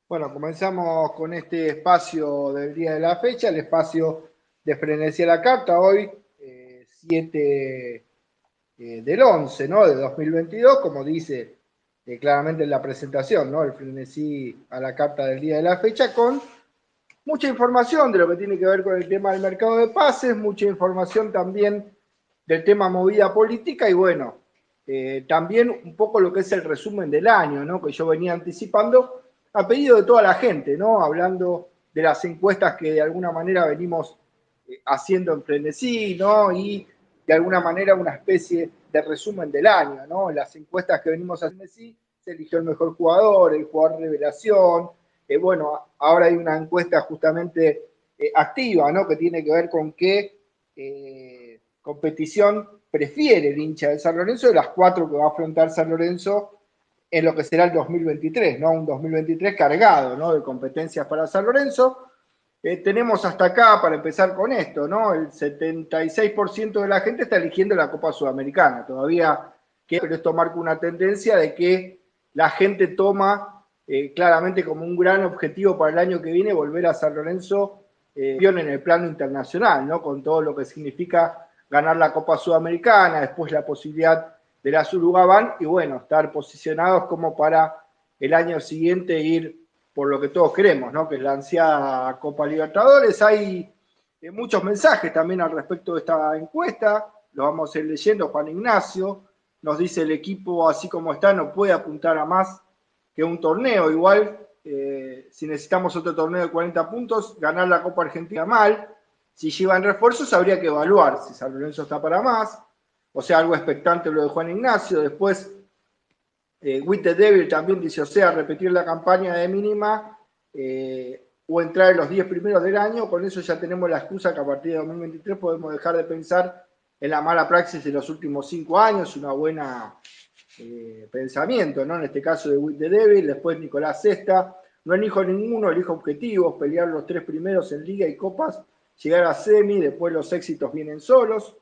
Bueno, comenzamos con este espacio del día de la fecha, el espacio de Frenesí a la Carta, hoy 7 del 11, ¿no? De 2022, como dice claramente en la presentación, ¿no? El Frenesí a la Carta del día de la fecha, con mucha información de lo que tiene que ver con el tema del mercado de pases, mucha información también del tema movida política y bueno, también un poco lo que es el resumen del año, ¿no? Que yo venía anticipando a pedido de toda la gente, ¿no? Hablando de las encuestas que de alguna manera venimos haciendo en Frenesí, ¿no? Y de alguna manera una especie de resumen del año, ¿no? En las encuestas que venimos haciendo en Frenesí se eligió el mejor jugador, el jugador revelación. Bueno, ahora hay una encuesta justamente activa, ¿no? Que tiene que ver con qué competición prefiere el hincha de San Lorenzo de las cuatro que va a afrontar San Lorenzo en lo que será el 2023, ¿no? Un 2023 cargado, ¿no? De competencias para San Lorenzo. Tenemos hasta acá, para empezar con esto, ¿no? El 76% de la gente está eligiendo la Copa Sudamericana. Todavía, pero esto marca una tendencia de que la gente toma claramente como un gran objetivo para el año que viene volver a San Lorenzo en el plano internacional, ¿no? Con todo lo que significa ganar la Copa Sudamericana, después la posibilidad de la Surugabán y bueno, estar posicionados como para el año siguiente ir por lo que todos queremos, ¿no? Que es la ansiada Copa Libertadores. Hay muchos mensajes también al respecto de esta encuesta, lo vamos a ir leyendo. Juan Ignacio nos dice: el equipo así como está no puede apuntar a más que un torneo. Igual, si necesitamos otro torneo de 40 puntos, ganar la Copa Argentina mal. Si llevan refuerzos, habría que evaluar si San Lorenzo está para más. O sea, algo expectante lo de Juan Ignacio. Después, With the Devil también dice, o sea, repetir la campaña de mínima o entrar en los 10 primeros del año. Con eso ya tenemos la excusa que a partir de 2023 podemos dejar de pensar en la mala praxis de los últimos 5 años. Una buena pensamiento, ¿no? En este caso de With the Devil. Después Nicolás Cesta: no elijo ninguno, elijo objetivos, pelear los 3 primeros en Liga y Copas, llegar a semi, después los éxitos vienen solos.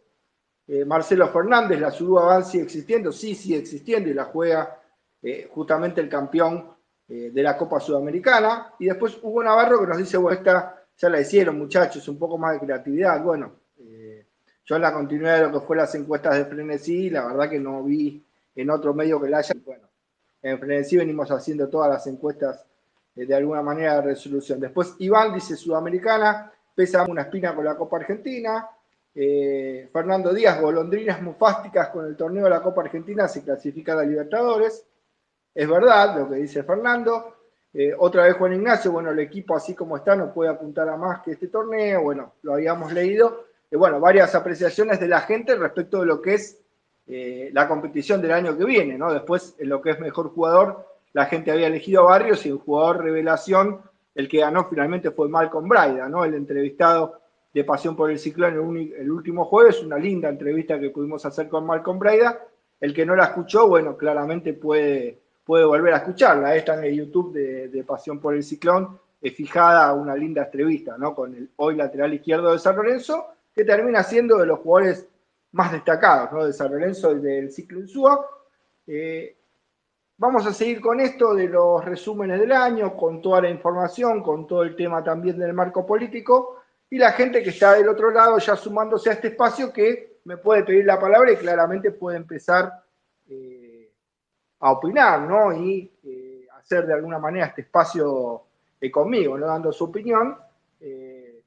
Marcelo Fernández: la Surúa sigue existiendo, sí, sigue existiendo y la juega justamente el campeón de la Copa Sudamericana. Y después Hugo Navarro, que nos dice, bueno, esta ya la hicieron, muchachos, un poco más de creatividad. Bueno, yo en la continuidad de lo que fue las encuestas de Frenesí, la verdad que no vi en otro medio que la haya. Bueno, en Frenesí venimos haciendo todas las encuestas de alguna manera de resolución. Después Iván dice: Sudamericana, pesa una espina con la Copa Argentina. Fernando Díaz: golondrinas mufásticas con el torneo de la Copa Argentina, se clasifica a la Libertadores. Es verdad lo que dice Fernando. Otra vez Juan Ignacio: bueno, el equipo así como está no puede apuntar a más que este torneo. Bueno, lo habíamos leído. Bueno, varias apreciaciones de la gente respecto de lo que es la competición del año que viene, ¿no? Después, en lo que es mejor jugador, la gente había elegido a Barrios, y el jugador revelación, el que ganó finalmente fue Malcolm Braida, ¿no? El entrevistado de Pasión por el Ciclón el último jueves, una linda entrevista que pudimos hacer con Malcolm Braida. El que no la escuchó, bueno, claramente puede volver a escucharla. Está en el YouTube de Pasión por el Ciclón, fijada una linda entrevista, ¿no? Con el hoy lateral izquierdo de San Lorenzo, que termina siendo de los jugadores más destacados, ¿no? De San Lorenzo y del ciclo Insúa. Vamos a seguir con esto de los resúmenes del año, con toda la información, con todo el tema también del marco político, y la gente que está del otro lado ya sumándose a este espacio, que me puede pedir la palabra y claramente puede empezar a opinar, ¿no? Y hacer de alguna manera este espacio conmigo, ¿no? Dando su opinión.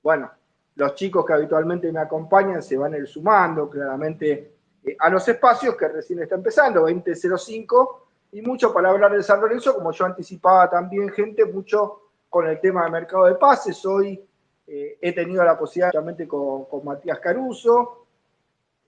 Bueno, los chicos que habitualmente me acompañan se van a ir sumando claramente a los espacios que recién está empezando, 20:05, y mucho para hablar de San Lorenzo, como yo anticipaba también, gente, mucho con el tema del mercado de pases. Hoy he tenido la posibilidad justamente con Matías Caruso,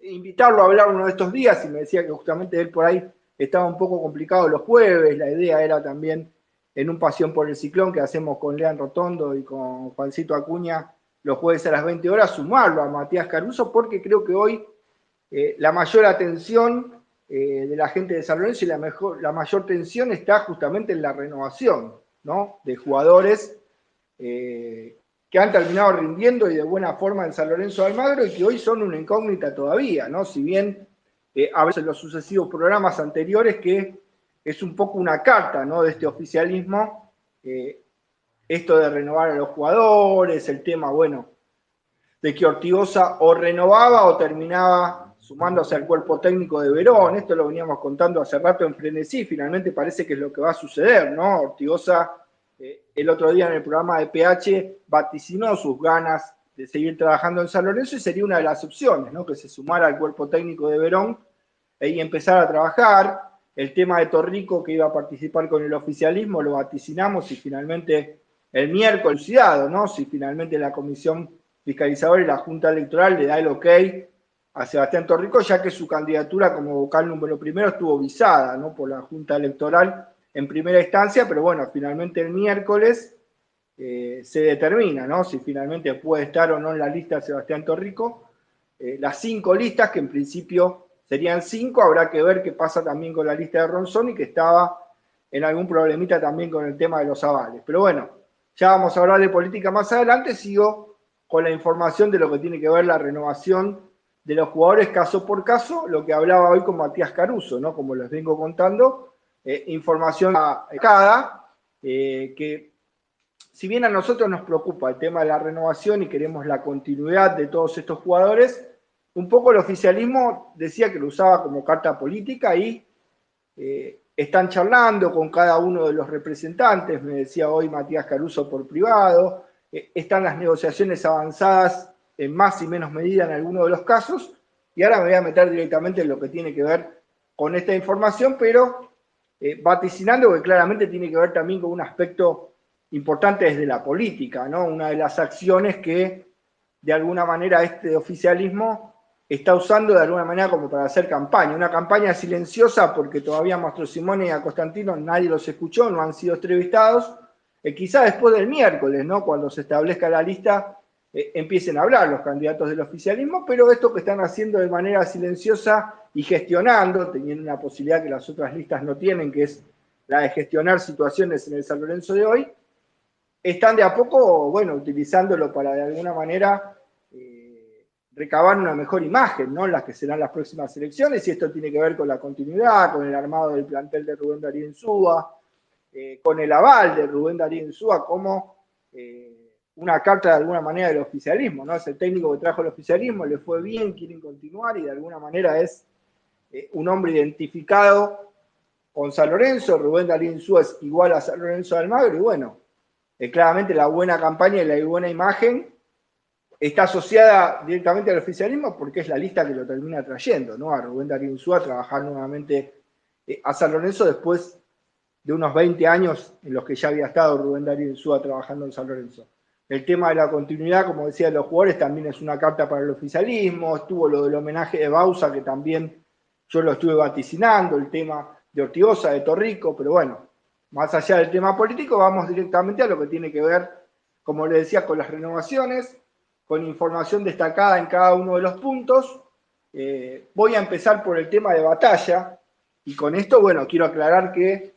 invitarlo a hablar uno de estos días, y me decía que justamente él por ahí estaba un poco complicado los jueves. La idea era también en un Pasión por el Ciclón que hacemos con Lean Rotondo y con Juancito Acuña los jueves a las 20 horas, sumarlo a Matías Caruso, porque creo que hoy la mayor atención de la gente de San Lorenzo y la mayor tensión está justamente en la renovación, ¿no? De jugadores que han terminado rindiendo y de buena forma en San Lorenzo de Almagro, y que hoy son una incógnita todavía, ¿no? Si bien a veces en los sucesivos programas anteriores que es un poco una carta, ¿no? De este oficialismo, esto de renovar a los jugadores, el tema, bueno, de que Ortigosa o renovaba o terminaba sumándose al cuerpo técnico de Verón. Esto lo veníamos contando hace rato en Frenesí, finalmente parece que es lo que va a suceder, ¿no? Ortigosa el otro día en el programa de PH vaticinó sus ganas de seguir trabajando en San Lorenzo y sería una de las opciones, ¿no? Que se sumara al cuerpo técnico de Verón y empezar a trabajar. El tema de Torrico, que iba a participar con el oficialismo, lo vaticinamos y finalmente el miércoles, ¿no? Si finalmente la comisión fiscalizadora y la Junta Electoral le da el ok a Sebastián Torrico, ya que su candidatura como vocal número primero estuvo visada, ¿no? Por la Junta Electoral en primera instancia, pero bueno, finalmente el miércoles se determina, ¿no? Si finalmente puede estar o no en la lista Sebastián Torrico. Las 5 listas, que en principio serían 5, habrá que ver qué pasa también con la lista de Ronzoni, que estaba en algún problemita también con el tema de los avales. Pero bueno, ya vamos a hablar de política más adelante. Sigo con la información de lo que tiene que ver la renovación de los jugadores caso por caso, lo que hablaba hoy con Matías Caruso, ¿no? Como les vengo contando, información cada que si bien a nosotros nos preocupa el tema de la renovación y queremos la continuidad de todos estos jugadores, un poco el oficialismo decía que lo usaba como carta política y están charlando con cada uno de los representantes, me decía hoy Matías Caruso por privado, están las negociaciones avanzadas en más y menos medida en algunos de los casos, y ahora me voy a meter directamente en lo que tiene que ver con esta información, pero vaticinando que claramente tiene que ver también con un aspecto importante desde la política, ¿no? Una de las acciones que de alguna manera este oficialismo está usando de alguna manera como para hacer campaña, una campaña silenciosa porque todavía a Mastro Simone y a Constantino nadie los escuchó, no han sido entrevistados, quizá después del miércoles, ¿no? Cuando se establezca la lista, empiecen a hablar los candidatos del oficialismo, pero esto que están haciendo de manera silenciosa y gestionando, teniendo una posibilidad que las otras listas no tienen, que es la de gestionar situaciones en el San Lorenzo de hoy, están de a poco, bueno, utilizándolo para de alguna manera recabar una mejor imagen, ¿no? En las que serán las próximas elecciones, y esto tiene que ver con la continuidad, con el armado del plantel de Rubén Darío Insúa, con el aval de Rubén Darío Insúa como una carta de alguna manera del oficialismo, ¿no? Es el técnico que trajo el oficialismo, le fue bien, quieren continuar y de alguna manera es un hombre identificado con San Lorenzo. Rubén Darío Insúa es igual a San Lorenzo de Almagro y bueno, claramente la buena campaña y la buena imagen está asociada directamente al oficialismo porque es la lista que lo termina trayendo, ¿no? A Rubén Darío Insúa a trabajar nuevamente a San Lorenzo después de unos 20 años en los que ya había estado Rubén Darío Insúa trabajando en San Lorenzo. El tema de la continuidad, como decía, de los jugadores también es una carta para el oficialismo. Estuvo lo del homenaje de Bausa, que también yo lo estuve vaticinando, el tema de Ortigosa, de Torrico, pero bueno, más allá del tema político, vamos directamente a lo que tiene que ver, como les decía, con las renovaciones, con información destacada en cada uno de los puntos. Voy a empezar por el tema de Batalla, y con esto, bueno, quiero aclarar que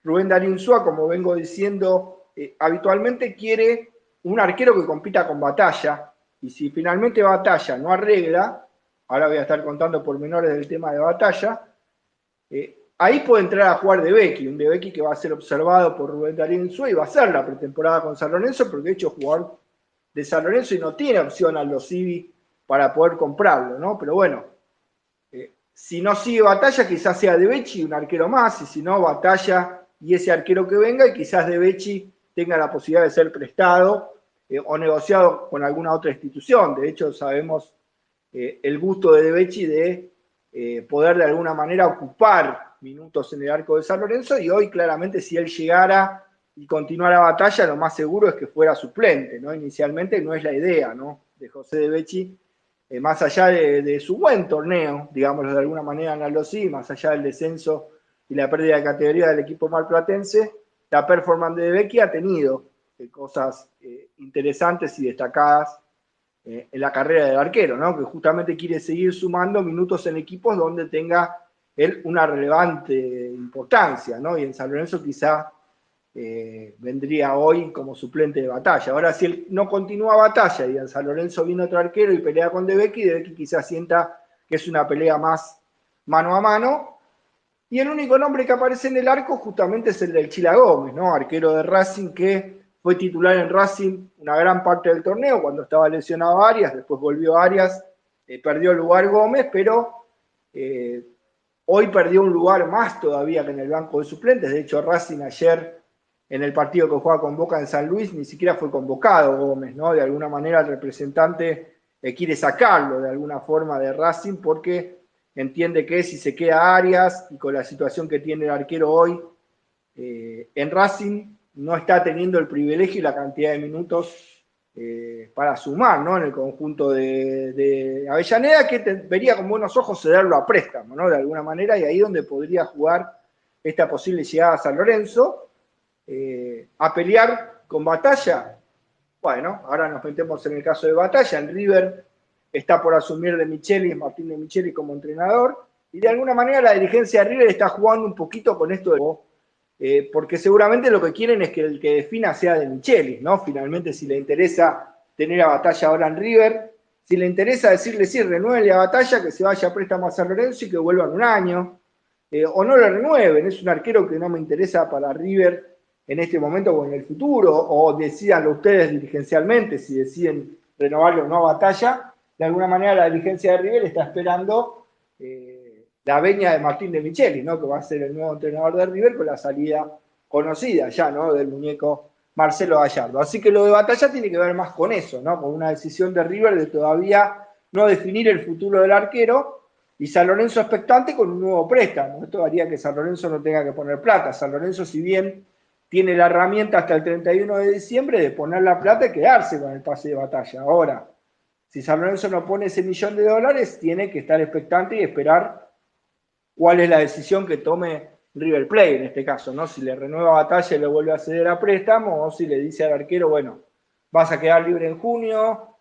Rubén Darío Insúa, como vengo diciendo, habitualmente quiere un arquero que compita con Batalla, y si finalmente Batalla no arregla, ahora voy a estar contando pormenores del tema de Batalla, ahí puede entrar a jugar De Becchi, un De Becchi que va a ser observado por Rubén Darío Insúa y va a ser la pretemporada con San Lorenzo, porque de hecho es jugador de San Lorenzo y no tiene opción a los Civi para poder comprarlo, ¿no? Pero bueno, si no sigue Batalla, quizás sea De Becchi un arquero más, y si no, Batalla y ese arquero que venga, y quizás De Becchi tenga la posibilidad de ser prestado o negociado con alguna otra institución. De hecho, sabemos el gusto de Becchi de poder de alguna manera ocupar minutos en el arco de San Lorenzo, y hoy claramente si él llegara y continuara Batalla, lo más seguro es que fuera suplente, ¿no? Inicialmente no es la idea, ¿no? De José De Becchi, más allá de su buen torneo, digámoslo de alguna manera en Aldo Civi, más allá del descenso y la pérdida de categoría del equipo marplatense, la performance de Becchi ha tenido cosas interesantes y destacadas en la carrera del arquero, ¿no? Que justamente quiere seguir sumando minutos en equipos donde tenga él una relevante importancia, ¿no? Y en San Lorenzo quizá vendría hoy como suplente de Batalla. Ahora, si él no continúa Batalla y en San Lorenzo viene otro arquero y pelea con De Becchi quizás sienta que es una pelea más mano a mano, Y el único nombre que aparece en el arco justamente es el del Chila Gómez, ¿no? Arquero de Racing que fue titular en Racing una gran parte del torneo cuando estaba lesionado Arias, después volvió Arias, perdió el lugar Gómez, pero hoy perdió un lugar más todavía que en el banco de suplentes. De hecho, Racing ayer en el partido que juega con Boca en San Luis ni siquiera fue convocado Gómez, ¿no? De alguna manera el representante quiere sacarlo de alguna forma de Racing porque entiende que si se queda Arias y con la situación que tiene el arquero hoy en Racing no está teniendo el privilegio y la cantidad de minutos para sumar, ¿no? En el conjunto de Avellaneda, que vería con buenos ojos cederlo a préstamo, ¿no? De alguna manera, y ahí donde podría jugar esta posible llegada a San Lorenzo, a pelear con Batalla. Bueno, ahora nos metemos en el caso de Batalla. En River está por asumir de Michelis, Martín de Michelis como entrenador, y de alguna manera la dirigencia de River está jugando un poquito con esto porque seguramente lo que quieren es que el que defina sea de Michelis, ¿no? Finalmente, si le interesa tener a Batalla ahora en River, si le interesa decirle sí, renueve a Batalla, que se vaya a préstamo a San Lorenzo y que vuelva en un año, o no lo renueven, es un arquero que no me interesa para River en este momento o en el futuro, o decídanlo ustedes dirigencialmente si deciden renovarlo o no a Batalla. De alguna manera la dirigencia de River está esperando la veña de Martín de Michelis, ¿no? Que va a ser el nuevo entrenador de River con la salida conocida ya, ¿no? Del muñeco Marcelo Gallardo. Así que lo de Batalla tiene que ver más con eso, ¿no? Con una decisión de River de todavía no definir el futuro del arquero, y San Lorenzo expectante con un nuevo préstamo. Esto haría que San Lorenzo no tenga que poner plata. San Lorenzo, si bien tiene la herramienta hasta el 31 de diciembre de poner la plata y quedarse con el pase de Batalla. Ahora, si San Lorenzo no pone ese $1.000.000, tiene que estar expectante y esperar cuál es la decisión que tome River Plate en este caso, ¿no? Si le renueva Batalla y le vuelve a ceder a préstamo, o si le dice al arquero, bueno, vas a quedar libre en junio,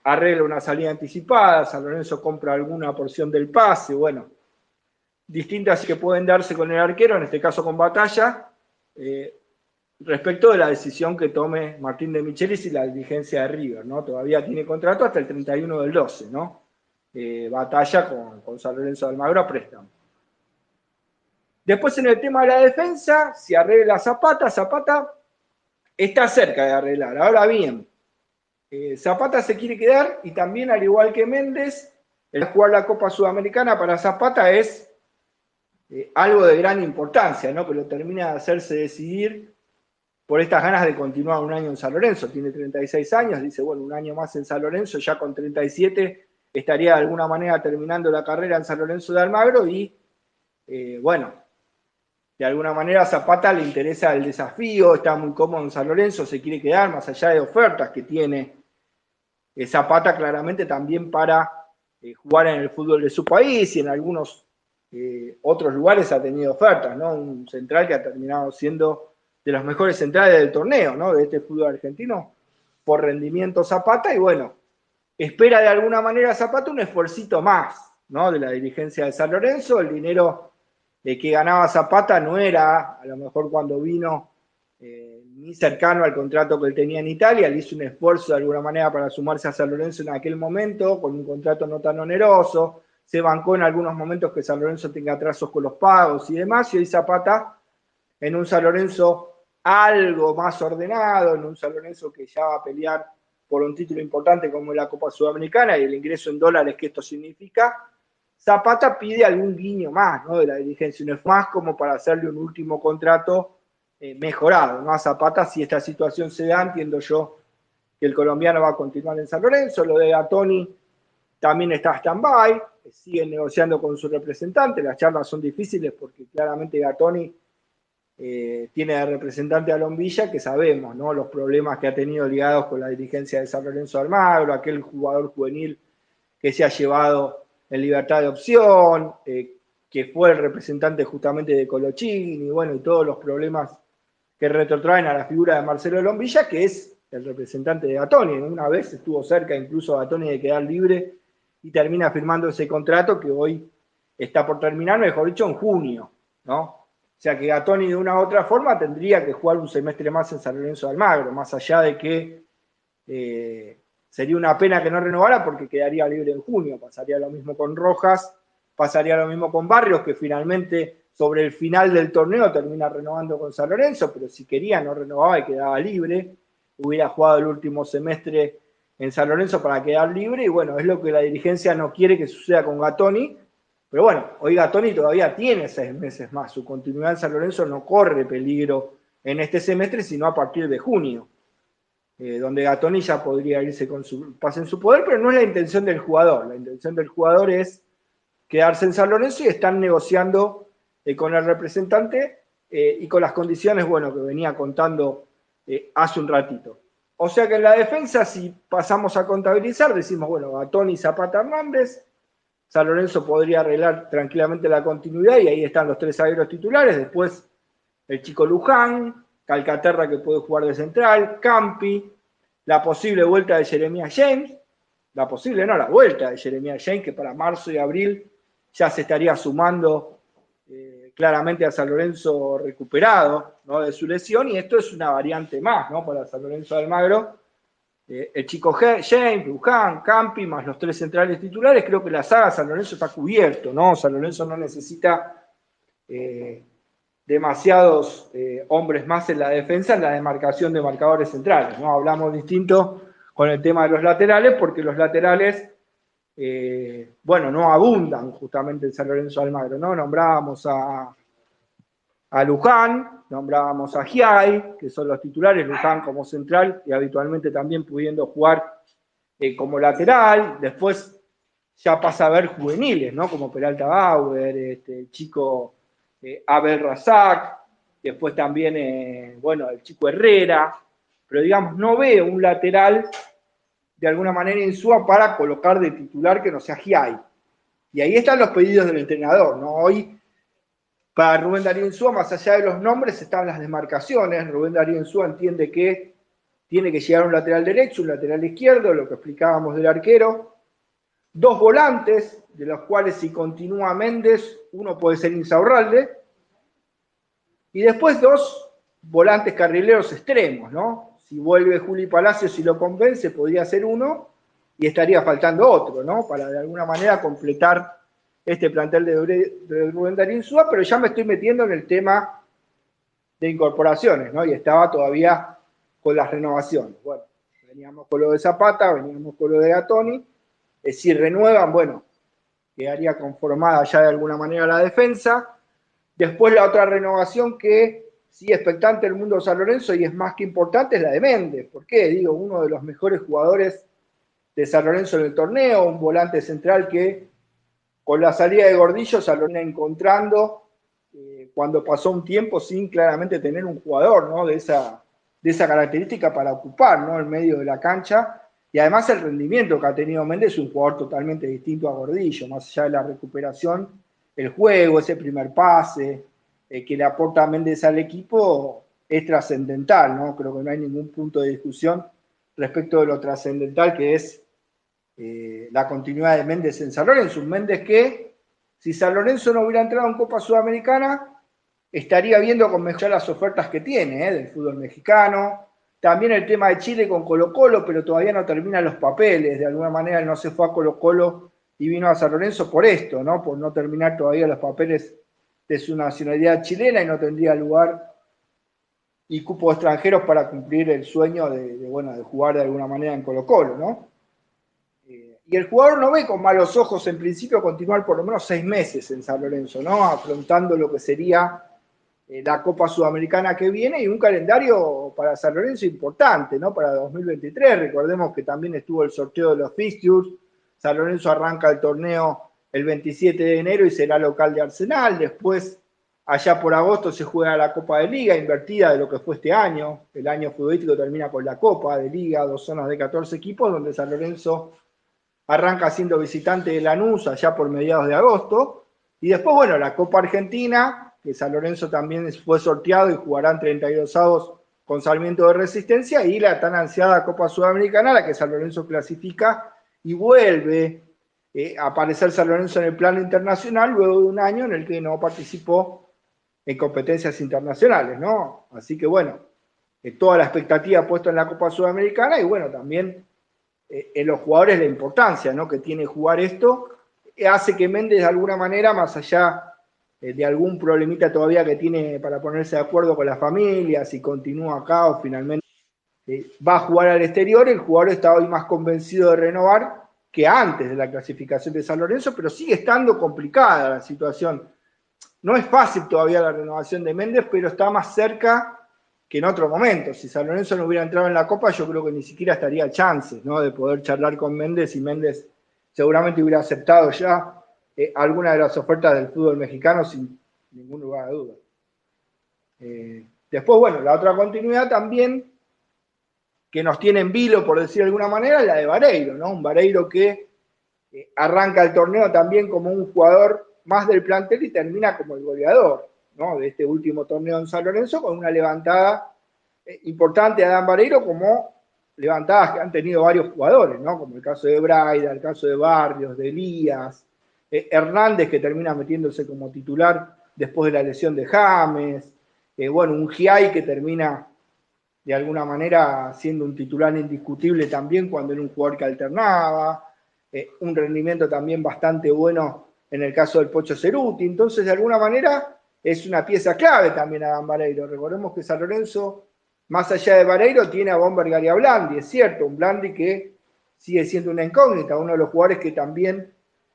arregla una salida anticipada, San Lorenzo compra alguna porción del pase, bueno, distintas que pueden darse con el arquero, en este caso con Batalla, respecto de la decisión que tome Martín de Michelis y la dirigencia de River, ¿no? Todavía tiene contrato hasta el 31 del 12, ¿no? Batalla con San Lorenzo de Almagro a préstamo. Después en el tema de la defensa, si arregla Zapata, Zapata está cerca de arreglar. Ahora bien, Zapata se quiere quedar y también, al igual que Méndez, el jugar la Copa Sudamericana para Zapata es algo de gran importancia, ¿no? Que lo termina de hacerse decidir por estas ganas de continuar un año en San Lorenzo. Tiene 36 años, dice, bueno, un año más en San Lorenzo, ya con 37 estaría de alguna manera terminando la carrera en San Lorenzo de Almagro y, bueno, de alguna manera a Zapata le interesa el desafío, está muy cómodo en San Lorenzo, se quiere quedar más allá de ofertas que tiene Zapata claramente también para jugar en el fútbol de su país y en algunos otros lugares ha tenido ofertas, ¿no? Un central que ha terminado siendo de los mejores centrales del torneo, ¿no? De este fútbol argentino, por rendimiento Zapata, y bueno, espera de alguna manera Zapata un esfuercito más, ¿no? De la dirigencia de San Lorenzo. El dinero que ganaba Zapata no era, a lo mejor cuando vino, ni cercano al contrato que él tenía en Italia. Le hizo un esfuerzo de alguna manera para sumarse a San Lorenzo en aquel momento, con un contrato no tan oneroso. Se bancó en algunos momentos que San Lorenzo tenga atrasos con los pagos y demás, y hoy Zapata, en un San Lorenzo algo más ordenado, en un San Lorenzo que ya va a pelear por un título importante como la Copa Sudamericana y el ingreso en dólares que esto significa, Zapata pide algún guiño más, ¿no? De la dirigencia, no es más como para hacerle un último contrato mejorado, ¿no? A Zapata, si esta situación se da, entiendo yo que el colombiano va a continuar en San Lorenzo. Lo de Gattoni también está stand-by, siguen negociando con su representante, las charlas son difíciles porque claramente Gattoni tiene de representante a Lombilla, que sabemos, ¿no? Los problemas que ha tenido ligados con la dirigencia de San Lorenzo de Almagro, aquel jugador juvenil que se ha llevado en libertad de opción, que fue el representante justamente de Colochini, bueno, y todos los problemas que retrotraen a la figura de Marcelo Lombilla, que es el representante de Gattoni. Una vez estuvo cerca incluso Gattoni de quedar libre y termina firmando ese contrato que hoy está por terminar, mejor dicho, en junio, ¿no? O sea que Gattoni de una u otra forma tendría que jugar un semestre más en San Lorenzo de Almagro, más allá de que sería una pena que no renovara porque quedaría libre en junio. Pasaría lo mismo con Rojas, pasaría lo mismo con Barrios, que finalmente sobre el final del torneo termina renovando con San Lorenzo, pero si quería no renovaba y quedaba libre, hubiera jugado el último semestre en San Lorenzo para quedar libre, y bueno, es lo que la dirigencia no quiere que suceda con Gattoni, pero bueno, hoy Gattoni todavía tiene 6 meses más, su continuidad en San Lorenzo no corre peligro en este semestre, sino a partir de junio, donde Gattoni ya podría irse con su pase en su poder, pero no es la intención del jugador, la intención del jugador es quedarse en San Lorenzo y están negociando con el representante y con las condiciones, bueno, que venía contando hace un ratito. O sea que en la defensa, si pasamos a contabilizar, decimos, bueno, Gattoni, Zapata, Hernández, San Lorenzo podría arreglar tranquilamente la continuidad y ahí están los 3 zagueros titulares, después el chico Luján, Calcaterra que puede jugar de central, Campi, la posible vuelta de Jeremías James, la vuelta de Jeremías James, que para marzo y abril ya se estaría sumando claramente a San Lorenzo recuperado, ¿no?, de su lesión, y esto es una variante más, ¿no?, para San Lorenzo de Almagro. El chico James, Luján, Campi, más los 3 centrales titulares, creo que la saga San Lorenzo está cubierto, ¿no? San Lorenzo no necesita demasiados hombres más en la defensa, en la demarcación de marcadores centrales, ¿no? Hablamos distinto con el tema de los laterales, porque los laterales, bueno, no abundan justamente en San Lorenzo de Almagro, ¿no? Nombrábamos a Luján, nombrábamos a Giai, que son los titulares, Luján como central y habitualmente también pudiendo jugar como lateral. Después ya pasa a ver juveniles, ¿no?, como Peralta Bauer, el chico Abel Razak, después también, bueno, el chico Herrera, pero digamos, no veo un lateral de alguna manera Insúa para colocar de titular que no sea Giai. Y ahí están los pedidos del entrenador, ¿no? Hoy, para Rubén Darío Insúa, más allá de los nombres, están las demarcaciones. Rubén Darío Insúa entiende que tiene que llegar un lateral derecho, un lateral izquierdo, lo que explicábamos del arquero. 2 volantes, de los cuales si continúa Méndez, uno puede ser Insaurralde. Y después 2 volantes carrileros extremos, ¿no? Si vuelve Juli Palacios y lo convence, podría ser uno y estaría faltando otro, ¿no?, para de alguna manera completar este plantel de Rubén Darío Insúa, pero ya me estoy metiendo en el tema de incorporaciones, ¿no? Y estaba todavía con las renovaciones. Bueno, veníamos con lo de Zapata, veníamos con lo de Gattoni. Si renuevan, bueno, quedaría conformada ya de alguna manera la defensa. Después la otra renovación que sigue expectante el mundo de San Lorenzo y es más que importante es la de Méndez. ¿Por qué? Digo, uno de los mejores jugadores de San Lorenzo en el torneo, un volante central que con la salida de Gordillo se lo viene encontrando cuando pasó un tiempo sin claramente tener un jugador, ¿no?, de esa característica para ocupar, ¿no?, el medio de la cancha. Y además el rendimiento que ha tenido Méndez es un jugador totalmente distinto a Gordillo, más allá de la recuperación, el juego, ese primer pase que le aporta Méndez al equipo es trascendental, ¿no? Creo que no hay ningún punto de discusión respecto de lo trascendental que es la continuidad de Méndez en San Lorenzo. Un Méndez que, si San Lorenzo no hubiera entrado en Copa Sudamericana, estaría viendo con mejor las ofertas que tiene del fútbol mexicano. También el tema de Chile con Colo-Colo, pero todavía no terminan los papeles. De alguna manera él no se fue a Colo-Colo y vino a San Lorenzo por esto, ¿no?, por no terminar todavía los papeles de su nacionalidad chilena, y no tendría lugar y cupos extranjeros para cumplir el sueño de jugar de alguna manera en Colo-Colo, ¿no? Y el jugador no ve con malos ojos en principio continuar por lo menos 6 meses en San Lorenzo, ¿no?, afrontando lo que sería la Copa Sudamericana que viene y un calendario para San Lorenzo importante, ¿no?, para 2023. Recordemos que también estuvo el sorteo de los fixtures. San Lorenzo arranca el torneo el 27 de enero y será local de Arsenal. Después, allá por agosto, se juega la Copa de Liga, invertida de lo que fue este año. El año futbolístico termina con la Copa de Liga, 2 zonas de 14 equipos, donde San Lorenzo arranca siendo visitante de Lanús allá por mediados de agosto. Y después, bueno, la Copa Argentina, que San Lorenzo también fue sorteado y jugarán 32 avos con Sarmiento de Resistencia, y la tan ansiada Copa Sudamericana, la que San Lorenzo clasifica y vuelve a aparecer San Lorenzo en el plano internacional luego de un año en el que no participó en competencias internacionales, ¿no? Así que bueno, toda la expectativa puesta en la Copa Sudamericana y bueno, también en los jugadores la importancia, ¿no?, que tiene jugar esto hace que Méndez de alguna manera, más allá de algún problemita todavía que tiene para ponerse de acuerdo con la familia, si continúa acá o finalmente va a jugar al exterior, el jugador está hoy más convencido de renovar que antes de la clasificación de San Lorenzo, pero sigue estando complicada la situación. No es fácil todavía la renovación de Méndez, pero está más cerca que en otro momento. Si San Lorenzo no hubiera entrado en la Copa, yo creo que ni siquiera estaría a chances, ¿no?, de poder charlar con Méndez, y Méndez seguramente hubiera aceptado ya alguna de las ofertas del fútbol mexicano sin ningún lugar de duda. Después, bueno, la otra continuidad también que nos tiene en vilo, por decir de alguna manera, es la de Vareiro, ¿no? Un Vareiro que arranca el torneo también como un jugador más del plantel y termina como el goleador, ¿no?, de este último torneo en San Lorenzo, con una levantada importante de Adán Vareiro, como levantadas que han tenido varios jugadores, ¿no?, como el caso de Braida, el caso de Barrios, de Elías, Hernández, que termina metiéndose como titular después de la lesión de James, bueno, un Giai que termina de alguna manera siendo un titular indiscutible también cuando era un jugador que alternaba, un rendimiento también bastante bueno en el caso del Pocho Ceruti. Entonces, de alguna manera, es una pieza clave también Adán Vareiro. Recordemos que San Lorenzo, más allá de Vareiro, tiene a Bombergar y a Blandi, es cierto, un Blandi que sigue siendo una incógnita, uno de los jugadores que también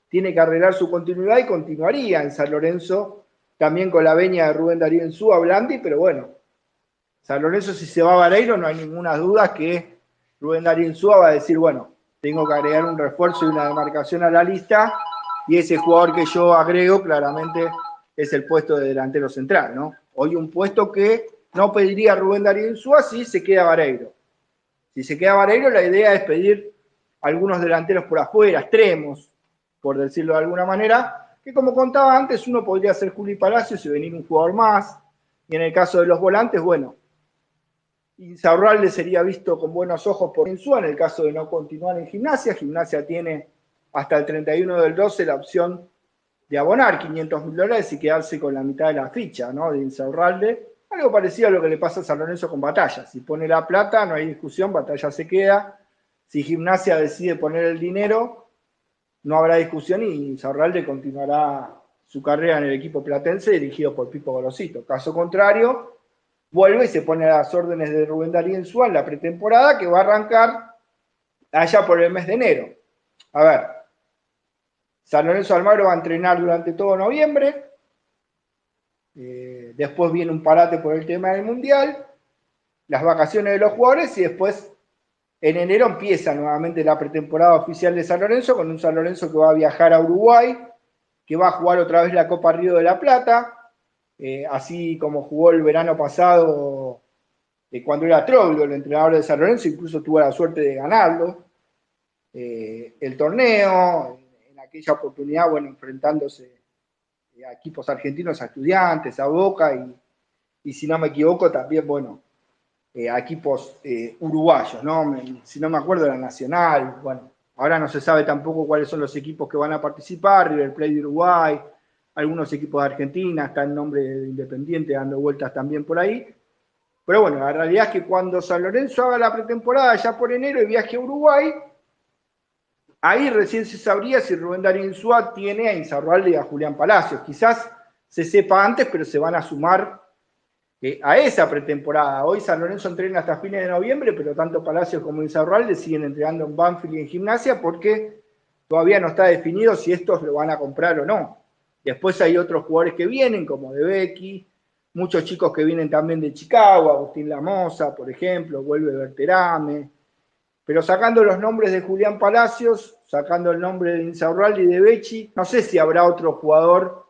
tiene que arreglar su continuidad y continuaría en San Lorenzo, también con la veña de Rubén Darío Insúa, Blandi, pero bueno, San Lorenzo, si se va a Vareiro, no hay ninguna duda que Rubén Darío Insúa va a decir, bueno, tengo que agregar un refuerzo y una demarcación a la lista, y ese jugador que yo agrego claramente es el puesto de delantero central, ¿no? Hoy un puesto que no pediría Rubén Darío Insúa si se queda Vareiro. Si se queda Vareiro, la idea es pedir algunos delanteros por afuera, extremos, por decirlo de alguna manera, que como contaba antes, uno podría ser Juli Palacios y venir un jugador más, y en el caso de los volantes, bueno, Insaurralde sería visto con buenos ojos por Insúa en el caso de no continuar en Gimnasia. Gimnasia tiene hasta el 31 del 12 la opción de abonar $500.000 y quedarse con la mitad de la ficha, ¿no?, de Insaurralde. Algo parecido a lo que le pasa a San Lorenzo con Batalla. Si pone la plata, no hay discusión, Batalla se queda. Si Gimnasia decide poner el dinero, no habrá discusión y Insaurralde continuará su carrera en el equipo platense dirigido por Pipo Gorosito. Caso contrario, vuelve y se pone a las órdenes de Rubén Darío Insúa en la pretemporada, que va a arrancar allá por el mes de enero. A ver, San Lorenzo de Almagro va a entrenar durante todo noviembre, después viene un parate por el tema del Mundial, las vacaciones de los jugadores, y después en enero empieza nuevamente la pretemporada oficial de San Lorenzo, con un San Lorenzo que va a viajar a Uruguay, que va a jugar otra vez la Copa Río de la Plata, así como jugó el verano pasado cuando era Troglio, el entrenador de San Lorenzo, incluso tuvo la suerte de ganarlo el torneo, en aquella oportunidad, bueno, enfrentándose a equipos argentinos, a Estudiantes, a Boca, y si no me equivoco también, bueno, a equipos uruguayos, ¿no? Si no me acuerdo era Nacional, bueno, ahora no se sabe tampoco cuáles son los equipos que van a participar, River Plate de Uruguay, algunos equipos de Argentina, está el nombre de Independiente dando vueltas también por ahí. Pero bueno, la realidad es que cuando San Lorenzo haga la pretemporada ya por enero y viaje a Uruguay, ahí recién se sabría si Rubén Darío Insúa tiene a Insaurralde y a Julián Palacios. Quizás se sepa antes, pero se van a sumar a esa pretemporada. Hoy San Lorenzo entrena hasta fines de noviembre, pero tanto Palacios como Insaurralde siguen entrenando en Banfield y en Gimnasia porque todavía no está definido si estos lo van a comprar o no. Después hay otros jugadores que vienen, como De Becky, muchos chicos que vienen también de Chicago, Agustín Lamosa, por ejemplo, vuelve Berterame. Pero sacando los nombres de Julián Palacios, sacando el nombre de Insaurralde y de Becci, no sé si habrá otro jugador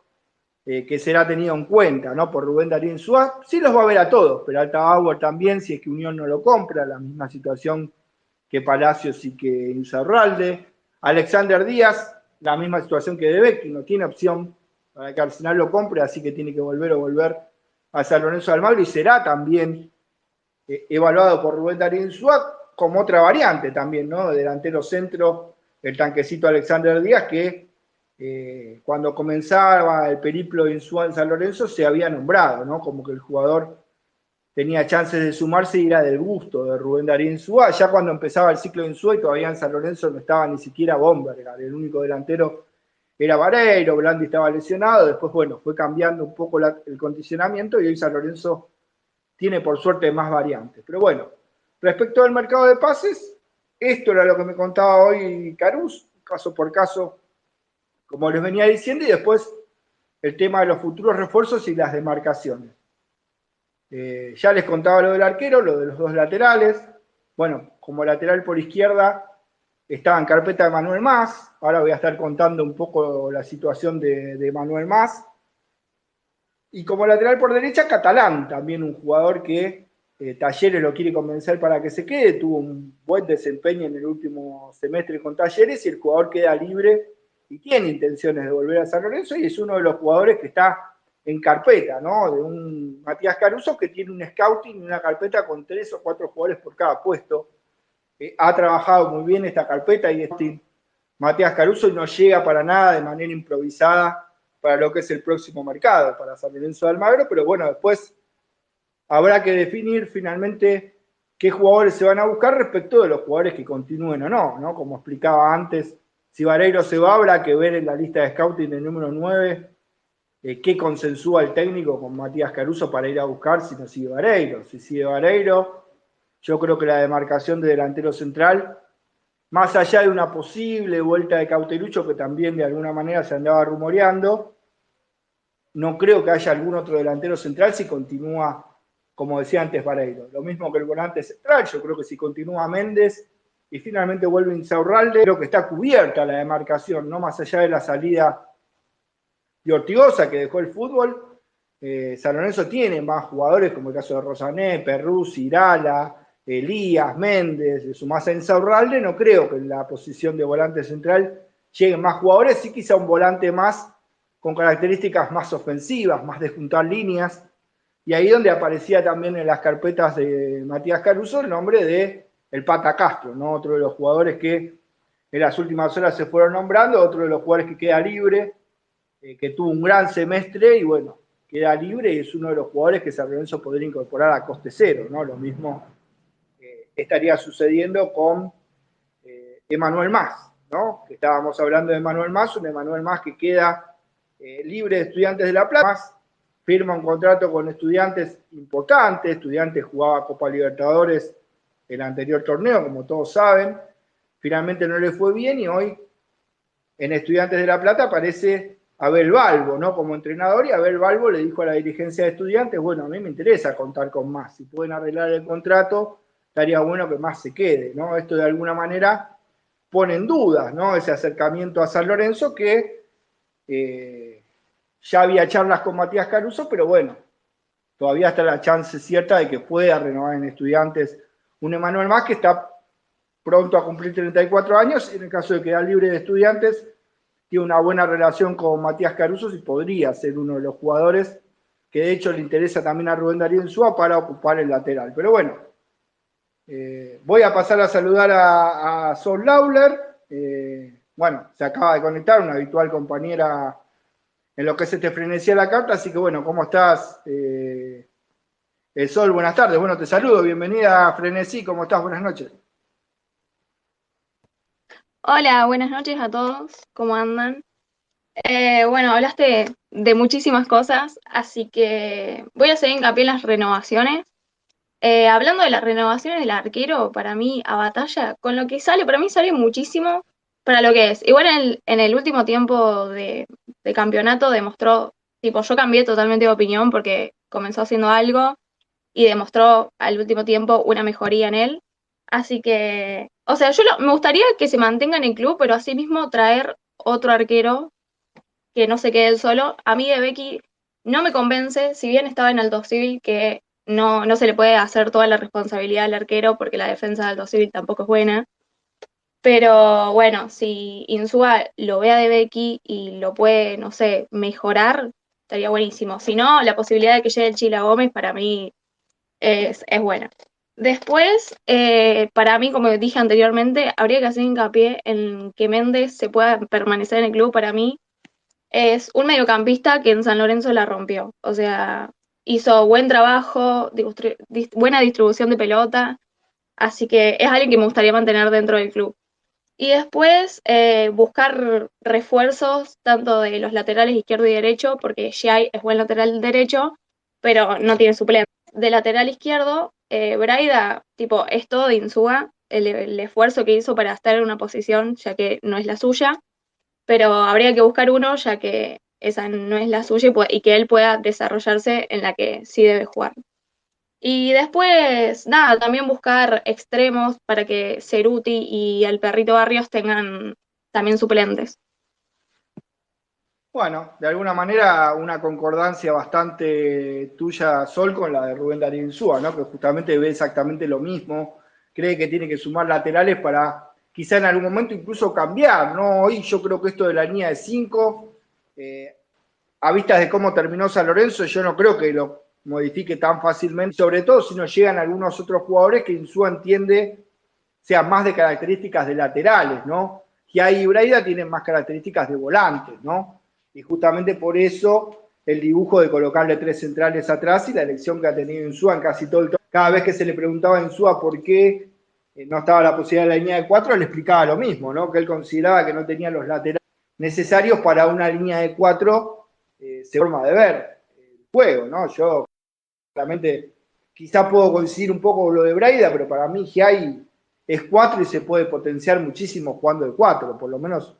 que será tenido en cuenta, ¿no?, por Rubén Darío Insúa. Sí los va a ver a todos, pero Peralta Bauer también, si es que Unión no lo compra, la misma situación que Palacios y que Insaurralde. Alexander Díaz, la misma situación que De Becky, no tiene opción para que Arsenal lo compre, así que tiene que volver a San Lorenzo de Almagro y será también evaluado por Rubén Darío Insúa como otra variante también, ¿no?, delantero centro, el tanquecito Alexander Díaz, que cuando comenzaba el periplo de Insúa en San Lorenzo se había nombrado, ¿no?, como que el jugador tenía chances de sumarse y era del gusto de Rubén Darío Insúa, ya cuando empezaba el ciclo de Insúa y todavía en San Lorenzo no estaba ni siquiera Bombergar, el único delantero era Vareiro, Blandi estaba lesionado, después, bueno, fue cambiando un poco el condicionamiento y hoy San Lorenzo tiene por suerte más variantes. Pero bueno, respecto al mercado de pases, esto era lo que me contaba hoy Carús, caso por caso, como les venía diciendo, y después el tema de los futuros refuerzos y las demarcaciones. Ya les contaba lo del arquero, lo de los dos laterales. Bueno, como lateral por izquierda estaba en carpeta de Manuel Mas. Ahora voy a estar contando un poco la situación de Manuel Mas. Y como lateral por derecha, Catalán, también un jugador que Talleres lo quiere convencer para que se quede. Tuvo un buen desempeño en el último semestre con Talleres y el jugador queda libre y tiene intenciones de volver a San Lorenzo y es uno de los jugadores que está en carpeta, ¿no? De un Matías Caruso que tiene un scouting y una carpeta con 3 o 4 jugadores por cada puesto. Ha trabajado muy bien esta carpeta y Matías Caruso no llega para nada de manera improvisada para lo que es el próximo mercado, para San Lorenzo de Almagro, pero bueno, después habrá que definir finalmente qué jugadores se van a buscar respecto de los jugadores que continúen o no, ¿no? Como explicaba antes, si Vareiro se va, habrá que ver en la lista de scouting del número 9 qué consensúa el técnico con Matías Caruso para ir a buscar si no sigue Vareiro. Si sigue Vareiro, yo creo que la demarcación de delantero central, más allá de una posible vuelta de Cauterucho, que también de alguna manera se andaba rumoreando, no creo que haya algún otro delantero central si continúa, como decía antes, Vareiro. Lo mismo que el volante central, yo creo que si continúa Méndez y finalmente vuelve Insaurralde, creo que está cubierta la demarcación, no más allá de la salida de Ortigosa, que dejó el fútbol. San Lorenzo tiene más jugadores, como el caso de Rosané, Perruzzi, Irala, Elías, Méndez, de sumás a Insaurralde. No creo que en la posición de volante central lleguen más jugadores, sí quizá un volante más con características más ofensivas, más de juntar líneas, y ahí donde aparecía también en las carpetas de Matías Caruso el nombre de el Pata Castro, ¿no? Otro de los jugadores que en las últimas horas se fueron nombrando, otro de los jugadores que queda libre, que tuvo un gran semestre y bueno, queda libre y es uno de los jugadores que San Lorenzo podría incorporar a coste cero, ¿no? Lo mismo estaría sucediendo con Emanuel Mas, ¿no? Que estábamos hablando de Emanuel Mas, un Emanuel Mas que queda libre de Estudiantes de La Plata, firma un contrato con Estudiantes importante, Estudiantes jugaba Copa Libertadores el anterior torneo, como todos saben, finalmente no le fue bien y hoy en Estudiantes de La Plata aparece Abel Balbo, ¿no? Como entrenador, y Abel Balbo le dijo a la dirigencia de Estudiantes, bueno, a mí me interesa contar con Mas, si pueden arreglar el contrato, estaría bueno que Mas se quede, ¿no? Esto de alguna manera pone en dudas, ¿no? Ese acercamiento a San Lorenzo que ya había charlas con Matías Caruso, pero bueno, todavía está la chance cierta de que pueda renovar en Estudiantes un Emanuel Mas que está pronto a cumplir 34 años, y en el caso de quedar libre de Estudiantes, tiene una buena relación con Matías Caruso y podría ser uno de los jugadores que de hecho le interesa también a Rubén Darío Insúa para ocupar el lateral. Pero bueno, voy a pasar a saludar a Sol Lauler. Bueno, se acaba de conectar, una habitual compañera en lo que se te frenecía la carta, así que bueno, ¿cómo estás? Sol, buenas tardes, bueno, te saludo, bienvenida a Frenesí, ¿cómo estás? Buenas noches. Hola, buenas noches a todos, ¿cómo andan? Bueno, hablaste de muchísimas cosas, así que voy a hacer hincapié en las renovaciones. Hablando de las renovaciones del arquero, para mí, a batalla, con lo que sale, para mí sale muchísimo para lo que es. Igual en el último tiempo de campeonato demostró, tipo, yo cambié totalmente de opinión porque comenzó haciendo algo y demostró al último tiempo una mejoría en él. Así que, o sea, me gustaría que se mantenga en el club, pero asimismo traer otro arquero que no se quede él solo. A mí de Becky no me convence, si bien estaba en Alto Civil, que no se le puede hacer toda la responsabilidad al arquero porque la defensa de Alto Civil tampoco es buena. Pero bueno, si Insúa lo ve a De Becky y lo puede, no sé, mejorar, estaría buenísimo. Si no, la posibilidad de que llegue el Chila Gómez para mí es buena. Después, para mí, como dije anteriormente, habría que hacer hincapié en que Méndez se pueda permanecer en el club. Para mí es un mediocampista que en San Lorenzo la rompió. O sea, hizo buen trabajo, buena distribución de pelota, así que es alguien que me gustaría mantener dentro del club. Y después buscar refuerzos tanto de los laterales izquierdo y derecho, porque Giai es buen lateral derecho, pero no tiene suplente. De lateral izquierdo, Braida, tipo, es todo de Insúa, el esfuerzo que hizo para estar en una posición, ya que no es la suya, pero habría que buscar uno, ya que esa no es la suya y que él pueda desarrollarse en la que sí debe jugar. Y después, nada, también buscar extremos para que Ceruti y el perrito Barrios tengan también suplentes. Bueno, de alguna manera una concordancia bastante tuya, Sol, con la de Rubén Darío Insúa, ¿no? Que justamente ve exactamente lo mismo, cree que tiene que sumar laterales para quizá en algún momento incluso cambiar, ¿no? Hoy yo creo que esto de la línea de 5, a vistas de cómo terminó San Lorenzo, yo no creo que lo modifique tan fácilmente, sobre todo si nos llegan algunos otros jugadores que Insúa entiende sean más de características de laterales, ¿no? Giai y Braida tienen más características de volantes, ¿no? Y justamente por eso el dibujo de colocarle 3 centrales atrás y la elección que ha tenido Insúa en casi todo el torneo. Cada vez que se le preguntaba a Insúa por qué no estaba la posibilidad de la línea de 4, le explicaba lo mismo, ¿no? Que él consideraba que no tenía los laterales necesarios para una línea de 4 forma de ver el juego, ¿no? Yo realmente quizá puedo coincidir un poco con lo de Braida, pero para mí Giai es 4 y se puede potenciar muchísimo jugando de 4, por lo menos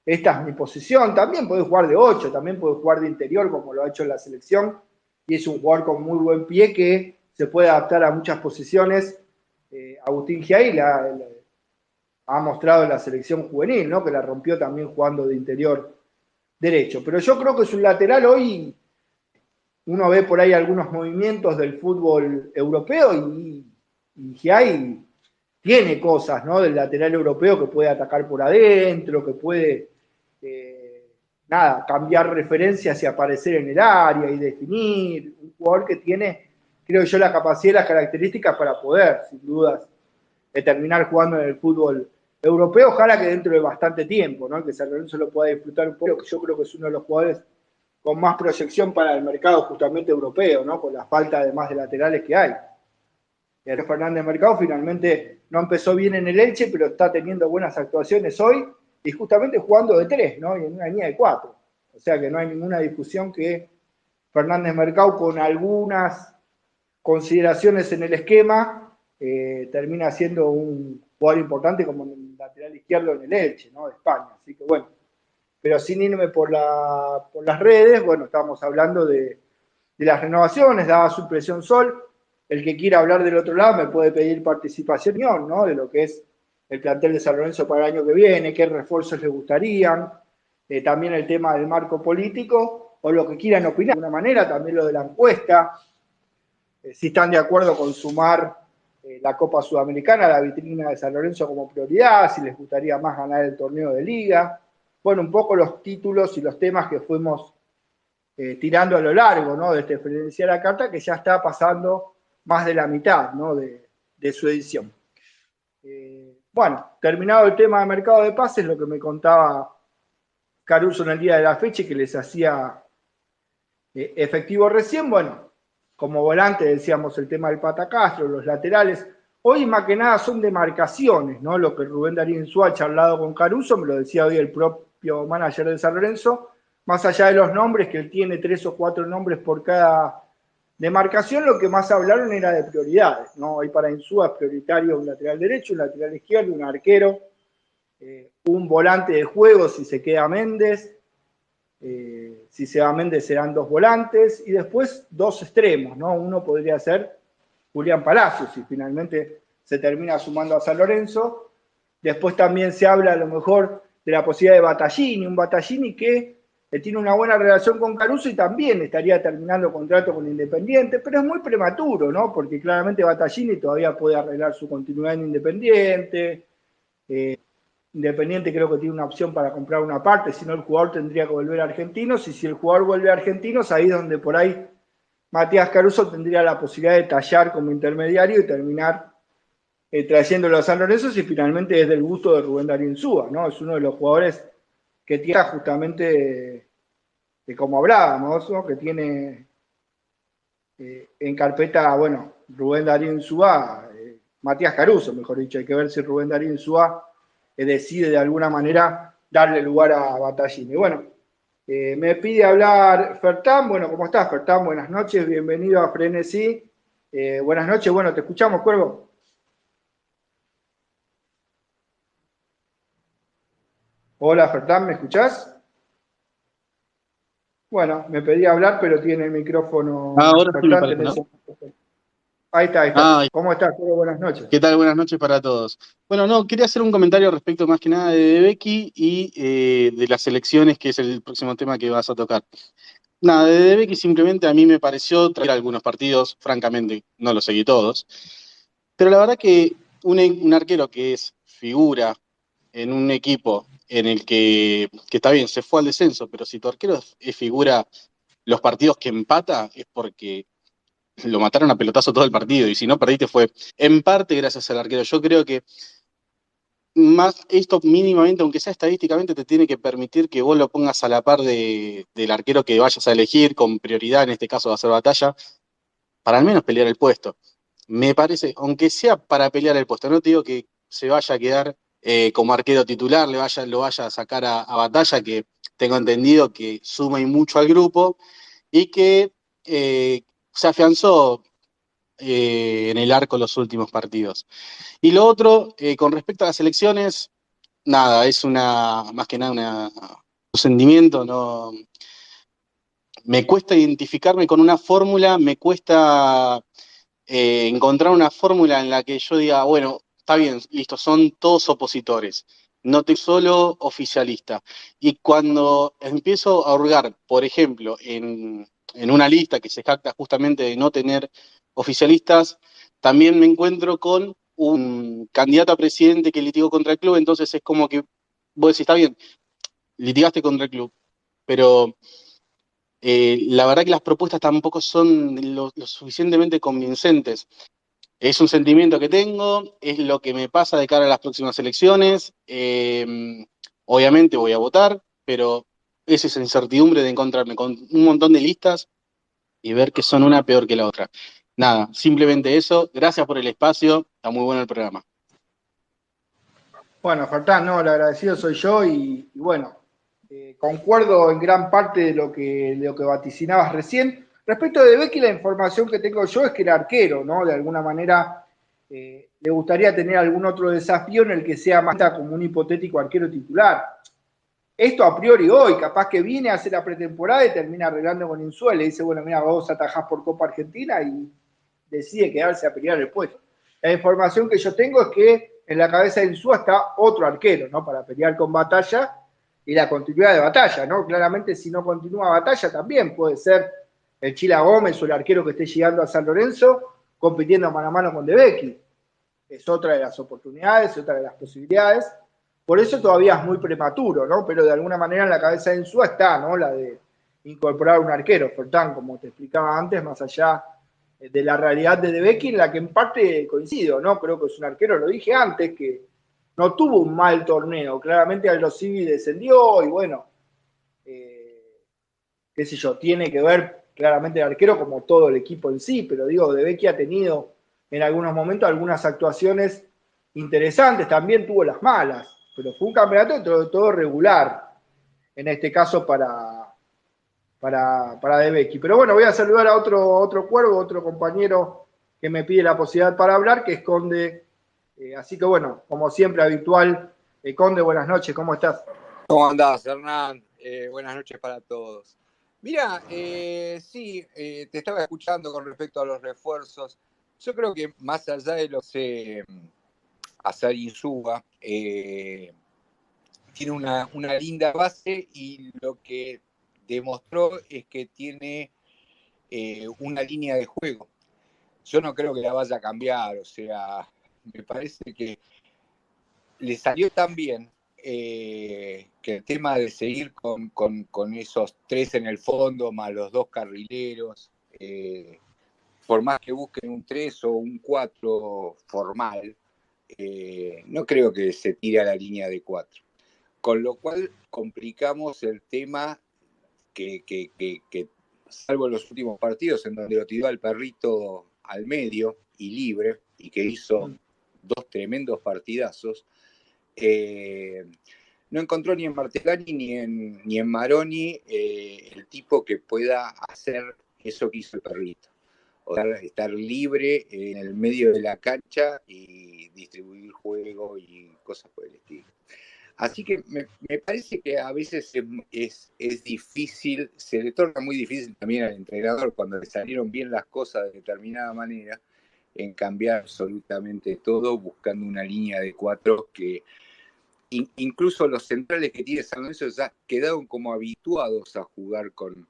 esta es mi posición. También puede jugar de 8, también puede jugar de interior como lo ha hecho en la selección y es un jugador con muy buen pie que se puede adaptar a muchas posiciones. Agustín Giai ha mostrado en la selección juvenil, ¿no? Que la rompió también jugando de interior derecho. Pero yo creo que es un lateral hoy, uno ve por ahí algunos movimientos del fútbol europeo y Giai tiene cosas, ¿no? Del lateral europeo que puede atacar por adentro, que puede, cambiar referencias y aparecer en el área y definir. Un jugador que tiene, creo yo, la capacidad y las características para poder, sin dudas, terminar jugando en el fútbol europeo, ojalá que dentro de bastante tiempo, ¿no? Que San Lorenzo lo pueda disfrutar un poco, que yo creo que es uno de los jugadores con más proyección para el mercado justamente europeo, ¿no? Con la falta además de laterales que hay. Fernández Mercado finalmente no empezó bien en el Elche, pero está teniendo buenas actuaciones hoy y justamente jugando de 3, ¿no? Y en una línea de 4. O sea que no hay ninguna discusión que Fernández Mercado, con algunas consideraciones en el esquema, termina siendo un jugador importante como en el lateral izquierdo en el Elche, ¿no? De España. Así que bueno, pero sin irme por las redes, bueno, estábamos hablando de las renovaciones, daba su impresión Sol. El que quiera hablar del otro lado me puede pedir participación, ¿no? De lo que es el plantel de San Lorenzo para el año que viene, qué refuerzos les gustarían, también el tema del marco político, o lo que quieran opinar. De alguna manera, también lo de la encuesta, si están de acuerdo con sumar la Copa Sudamericana a la vitrina de San Lorenzo como prioridad, si les gustaría más ganar el torneo de liga. Bueno, un poco los títulos y los temas que fuimos tirando a lo largo, ¿no? De este Frecuencia la Carta, que ya está pasando más de la mitad, ¿no? de su edición. Bueno, terminado el tema de mercado de pases, lo que me contaba Caruso en el día de la fecha y que les hacía efectivo recién, bueno, como volante decíamos el tema del Pata Castro, los laterales, hoy más que nada son demarcaciones, ¿no? Lo que Rubén Darío Insúa ha charlado con Caruso, me lo decía hoy el propio manager de San Lorenzo, más allá de los nombres, que él tiene 3 o 4 nombres por cada demarcación, lo que más hablaron era de prioridades, ¿no? Hoy para Insúa es prioritario un lateral derecho, un lateral izquierdo, un arquero, un volante de juego si se queda Méndez, si se va Méndez serán 2 volantes, y después 2 extremos, ¿no? Uno podría ser Julián Palacios, si finalmente se termina sumando a San Lorenzo. Después también se habla a lo mejor de la posibilidad de Battaglini, un Battaglini que tiene una buena relación con Caruso y también estaría terminando contrato con Independiente, pero es muy prematuro, ¿no? Porque claramente Battaglini todavía puede arreglar su continuidad en Independiente. Independiente creo que tiene una opción para comprar una parte, si no el jugador tendría que volver a Argentinos, y si el jugador vuelve a Argentinos, ahí es donde por ahí Matías Caruso tendría la posibilidad de tallar como intermediario y terminar trayéndolo a San Lorenzo, si finalmente es del gusto de Rubén Darío Insúa, ¿no? Es uno de los jugadores que tiene justamente, como hablábamos, ¿no? Que tiene en carpeta, bueno, Rubén Darío Insúa, Matías Caruso, mejor dicho, hay que ver si Rubén Darío Insúa decide de alguna manera darle lugar a Battaglini. Bueno, me pide hablar Fertán. Bueno, ¿cómo estás, Fertán? Buenas noches, bienvenido a Frenesí. Buenas noches, bueno, te escuchamos, Cuervo. Hola, Fertán, ¿me escuchás? Bueno, me pedía hablar, pero tiene el micrófono. Ahora sí me Fertán, parece, tenés ¿no? Ahí está, ahí está. Ah, ¿Cómo estás, Cuervo? Buenas noches. ¿qué tal? Buenas noches para todos. Bueno, no, quería hacer un comentario respecto más que nada de Becky y de las elecciones, que es el próximo tema que vas a tocar. Nada, de Becky simplemente a mí me pareció traer algunos partidos, francamente, no los seguí todos, pero la verdad que un arquero que es figura en un equipo en el que está bien, se fue al descenso, pero si tu arquero es figura los partidos que empata, es porque lo mataron a pelotazo todo el partido, y si no perdiste fue en parte gracias al arquero. Yo creo que más esto mínimamente, aunque sea estadísticamente, te tiene que permitir que vos lo pongas a la par del arquero que vayas a elegir con prioridad, en este caso va a ser Batalla, para al menos pelear el puesto. Me parece, aunque sea para pelear el puesto, no te digo que se vaya a quedar como arquero titular, lo vaya a sacar a Batalla, que tengo entendido que suma y mucho al grupo, y que se afianzó en el arco los últimos partidos. Y lo otro, con respecto a las elecciones, nada, es más que nada un sentimiento, no, me cuesta identificarme con una fórmula, me cuesta encontrar una fórmula en la que yo diga, bueno, está bien, listo, son todos opositores, no te solo oficialista. Y cuando empiezo a hurgar, por ejemplo, en una lista que se jacta justamente de no tener oficialistas, también me encuentro con un candidato a presidente que litigó contra el club, entonces es como que vos decís, está bien, litigaste contra el club, pero la verdad que las propuestas tampoco son lo suficientemente convincentes. Es un sentimiento que tengo, es lo que me pasa de cara a las próximas elecciones. Obviamente voy a votar, pero es esa incertidumbre de encontrarme con un montón de listas y ver que son una peor que la otra. Nada, simplemente eso. Gracias por el espacio, está muy bueno el programa. Bueno, Fertán, no, el agradecido soy yo y bueno, concuerdo en gran parte de lo que vaticinabas recién. Respecto de Becky, la información que tengo yo es que el arquero, ¿no? De alguna manera le gustaría tener algún otro desafío en el que sea más como un hipotético arquero titular. Esto a priori hoy, capaz que viene a hacer la pretemporada y termina arreglando con Insuel. Le dice, bueno, mira, vos atajás por Copa Argentina y decide quedarse a pelear el puesto. La información que yo tengo es que en la cabeza de Insúa está otro arquero, ¿no? Para pelear con Batalla y la continuidad de Batalla, ¿no? Claramente si no continúa Batalla también puede ser el Chila Gómez o el arquero que esté llegando a San Lorenzo compitiendo mano a mano con De Becchi. Es otra de las oportunidades, otra de las posibilidades. Por eso todavía es muy prematuro, ¿no? Pero de alguna manera en la cabeza de Insúa está, ¿no? La de incorporar un arquero, Fortán, como te explicaba antes, más allá de la realidad de Becchi, en la que en parte coincido, ¿no? Creo que es un arquero, lo dije antes, que no tuvo un mal torneo. Claramente Aldo Civi descendió y bueno, qué sé yo, tiene que ver claramente el arquero como todo el equipo en sí, pero digo, De Becchi ha tenido en algunos momentos algunas actuaciones interesantes, también tuvo las malas, pero fue un campeonato dentro de todo regular, en este caso para De Becchi. Pero bueno, voy a saludar a otro cuervo, otro compañero que me pide la posibilidad para hablar, que es Conde. Así que bueno, como siempre habitual, Conde, buenas noches, ¿cómo estás? ¿Cómo andás, Hernán? Buenas noches para todos. Mira, sí, te estaba escuchando con respecto a los refuerzos. Yo creo que más allá de lo que Azar Insúa, tiene una linda base y lo que demostró es que tiene una línea de juego. Yo no creo que la vaya a cambiar, o sea, me parece que le salió tan bien que el tema de seguir con esos tres en el fondo, más los dos carrileros, por más que busquen un 3 o un 4 formal, no creo que se tire a la línea de 4. Con lo cual complicamos el tema que salvo los últimos partidos en donde lo tiró al perrito al medio y libre, y que hizo dos tremendos partidazos, No encontró ni en Martegani ni en Maroni el tipo que pueda hacer eso que hizo el perrito. O sea, estar libre en el medio de la cancha y distribuir juego y cosas por el estilo. Así que me parece que a veces es difícil, se le torna muy difícil también al entrenador cuando le salieron bien las cosas de determinada manera, en cambiar absolutamente todo buscando una línea de 4 que incluso los centrales que tiene San Lorenzo ya quedaron como habituados a jugar con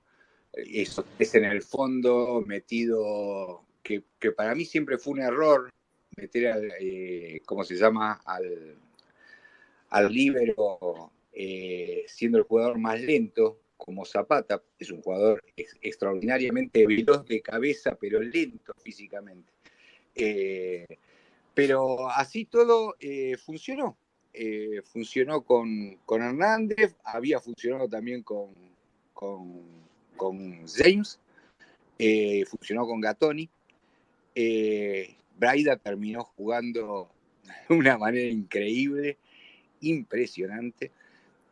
eso, es en el fondo metido, que para mí siempre fue un error meter al, ¿cómo se llama? Al líbero siendo el jugador más lento, como Zapata, es un jugador extraordinariamente veloz de cabeza, pero lento físicamente. Pero así todo funcionó. Funcionó con Hernández, había funcionado también con James, funcionó con Gattoni. Braida terminó jugando de una manera increíble, impresionante,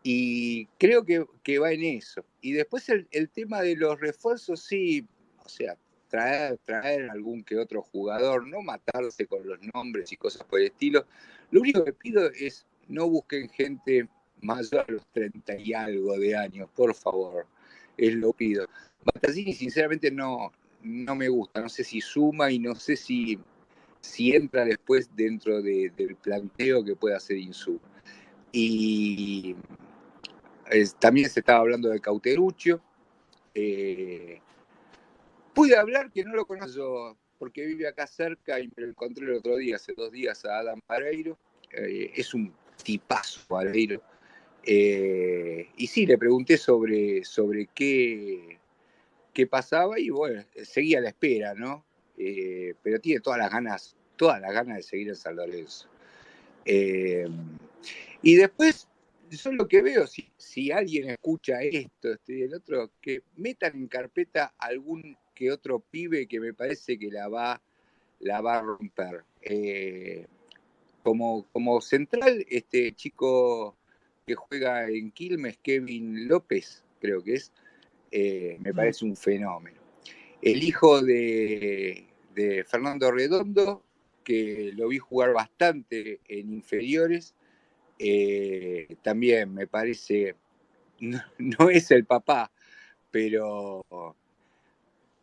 y creo que va en eso. Y después el tema de los refuerzos, sí, o sea, traer algún que otro jugador, no matarse con los nombres y cosas por el estilo. Lo único que pido es no busquen gente mayor a los 30 y algo de años, por favor, es lo pido. Battaglini sinceramente no me gusta, no sé si suma y no sé si entra después dentro del planteo que puede hacer Insúa. Y también se estaba hablando de Cauteruccio. Pude hablar, que no lo conozco porque vive acá cerca y me lo encontré el otro día, hace 2 días, a Adam Pareiro. Es un tipazo Pareiro. Y sí, le pregunté sobre qué pasaba y bueno, seguía a la espera, ¿no? Pero tiene todas las ganas de seguir en San Lorenzo. Y después, yo lo que veo, si alguien escucha esto y el otro, que metan en carpeta algún que otro pibe que me parece que la va a romper. Como central, este chico que juega en Quilmes, Kevin López, creo que es, me parece un fenómeno. El hijo de Fernando Redondo, que lo vi jugar bastante en inferiores, también me parece, no es el papá, pero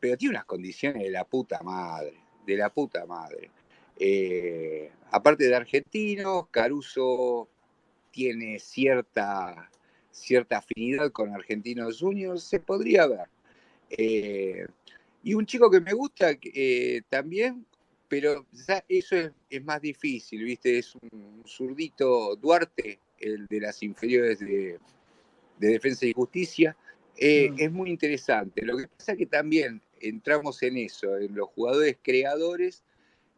tiene unas condiciones de la puta madre. Aparte de argentinos, Caruso tiene cierta afinidad con Argentinos Juniors, se podría ver. Y un chico que me gusta también, pero ya eso es más difícil, ¿viste? Es un zurdito Duarte, el de las inferiores de Defensa y Justicia. Es muy interesante. Lo que pasa es que también entramos en eso, en los jugadores creadores,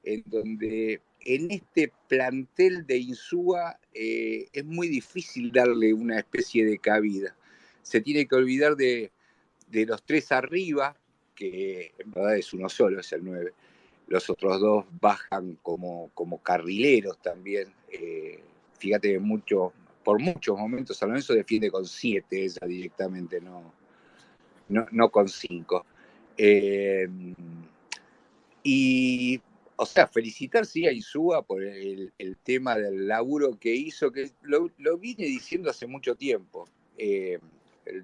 en donde en este plantel de Insúa es muy difícil darle una especie de cabida. Se tiene que olvidar de los 3 arriba, que en verdad es uno solo, es el 9. Los otros 2 bajan como carrileros también. Fíjate, por muchos momentos San Lorenzo defiende con 7 ella directamente, no con 5. Y, o sea, felicitar sí a Insúa por el tema del laburo que hizo, que lo vine diciendo hace mucho tiempo, el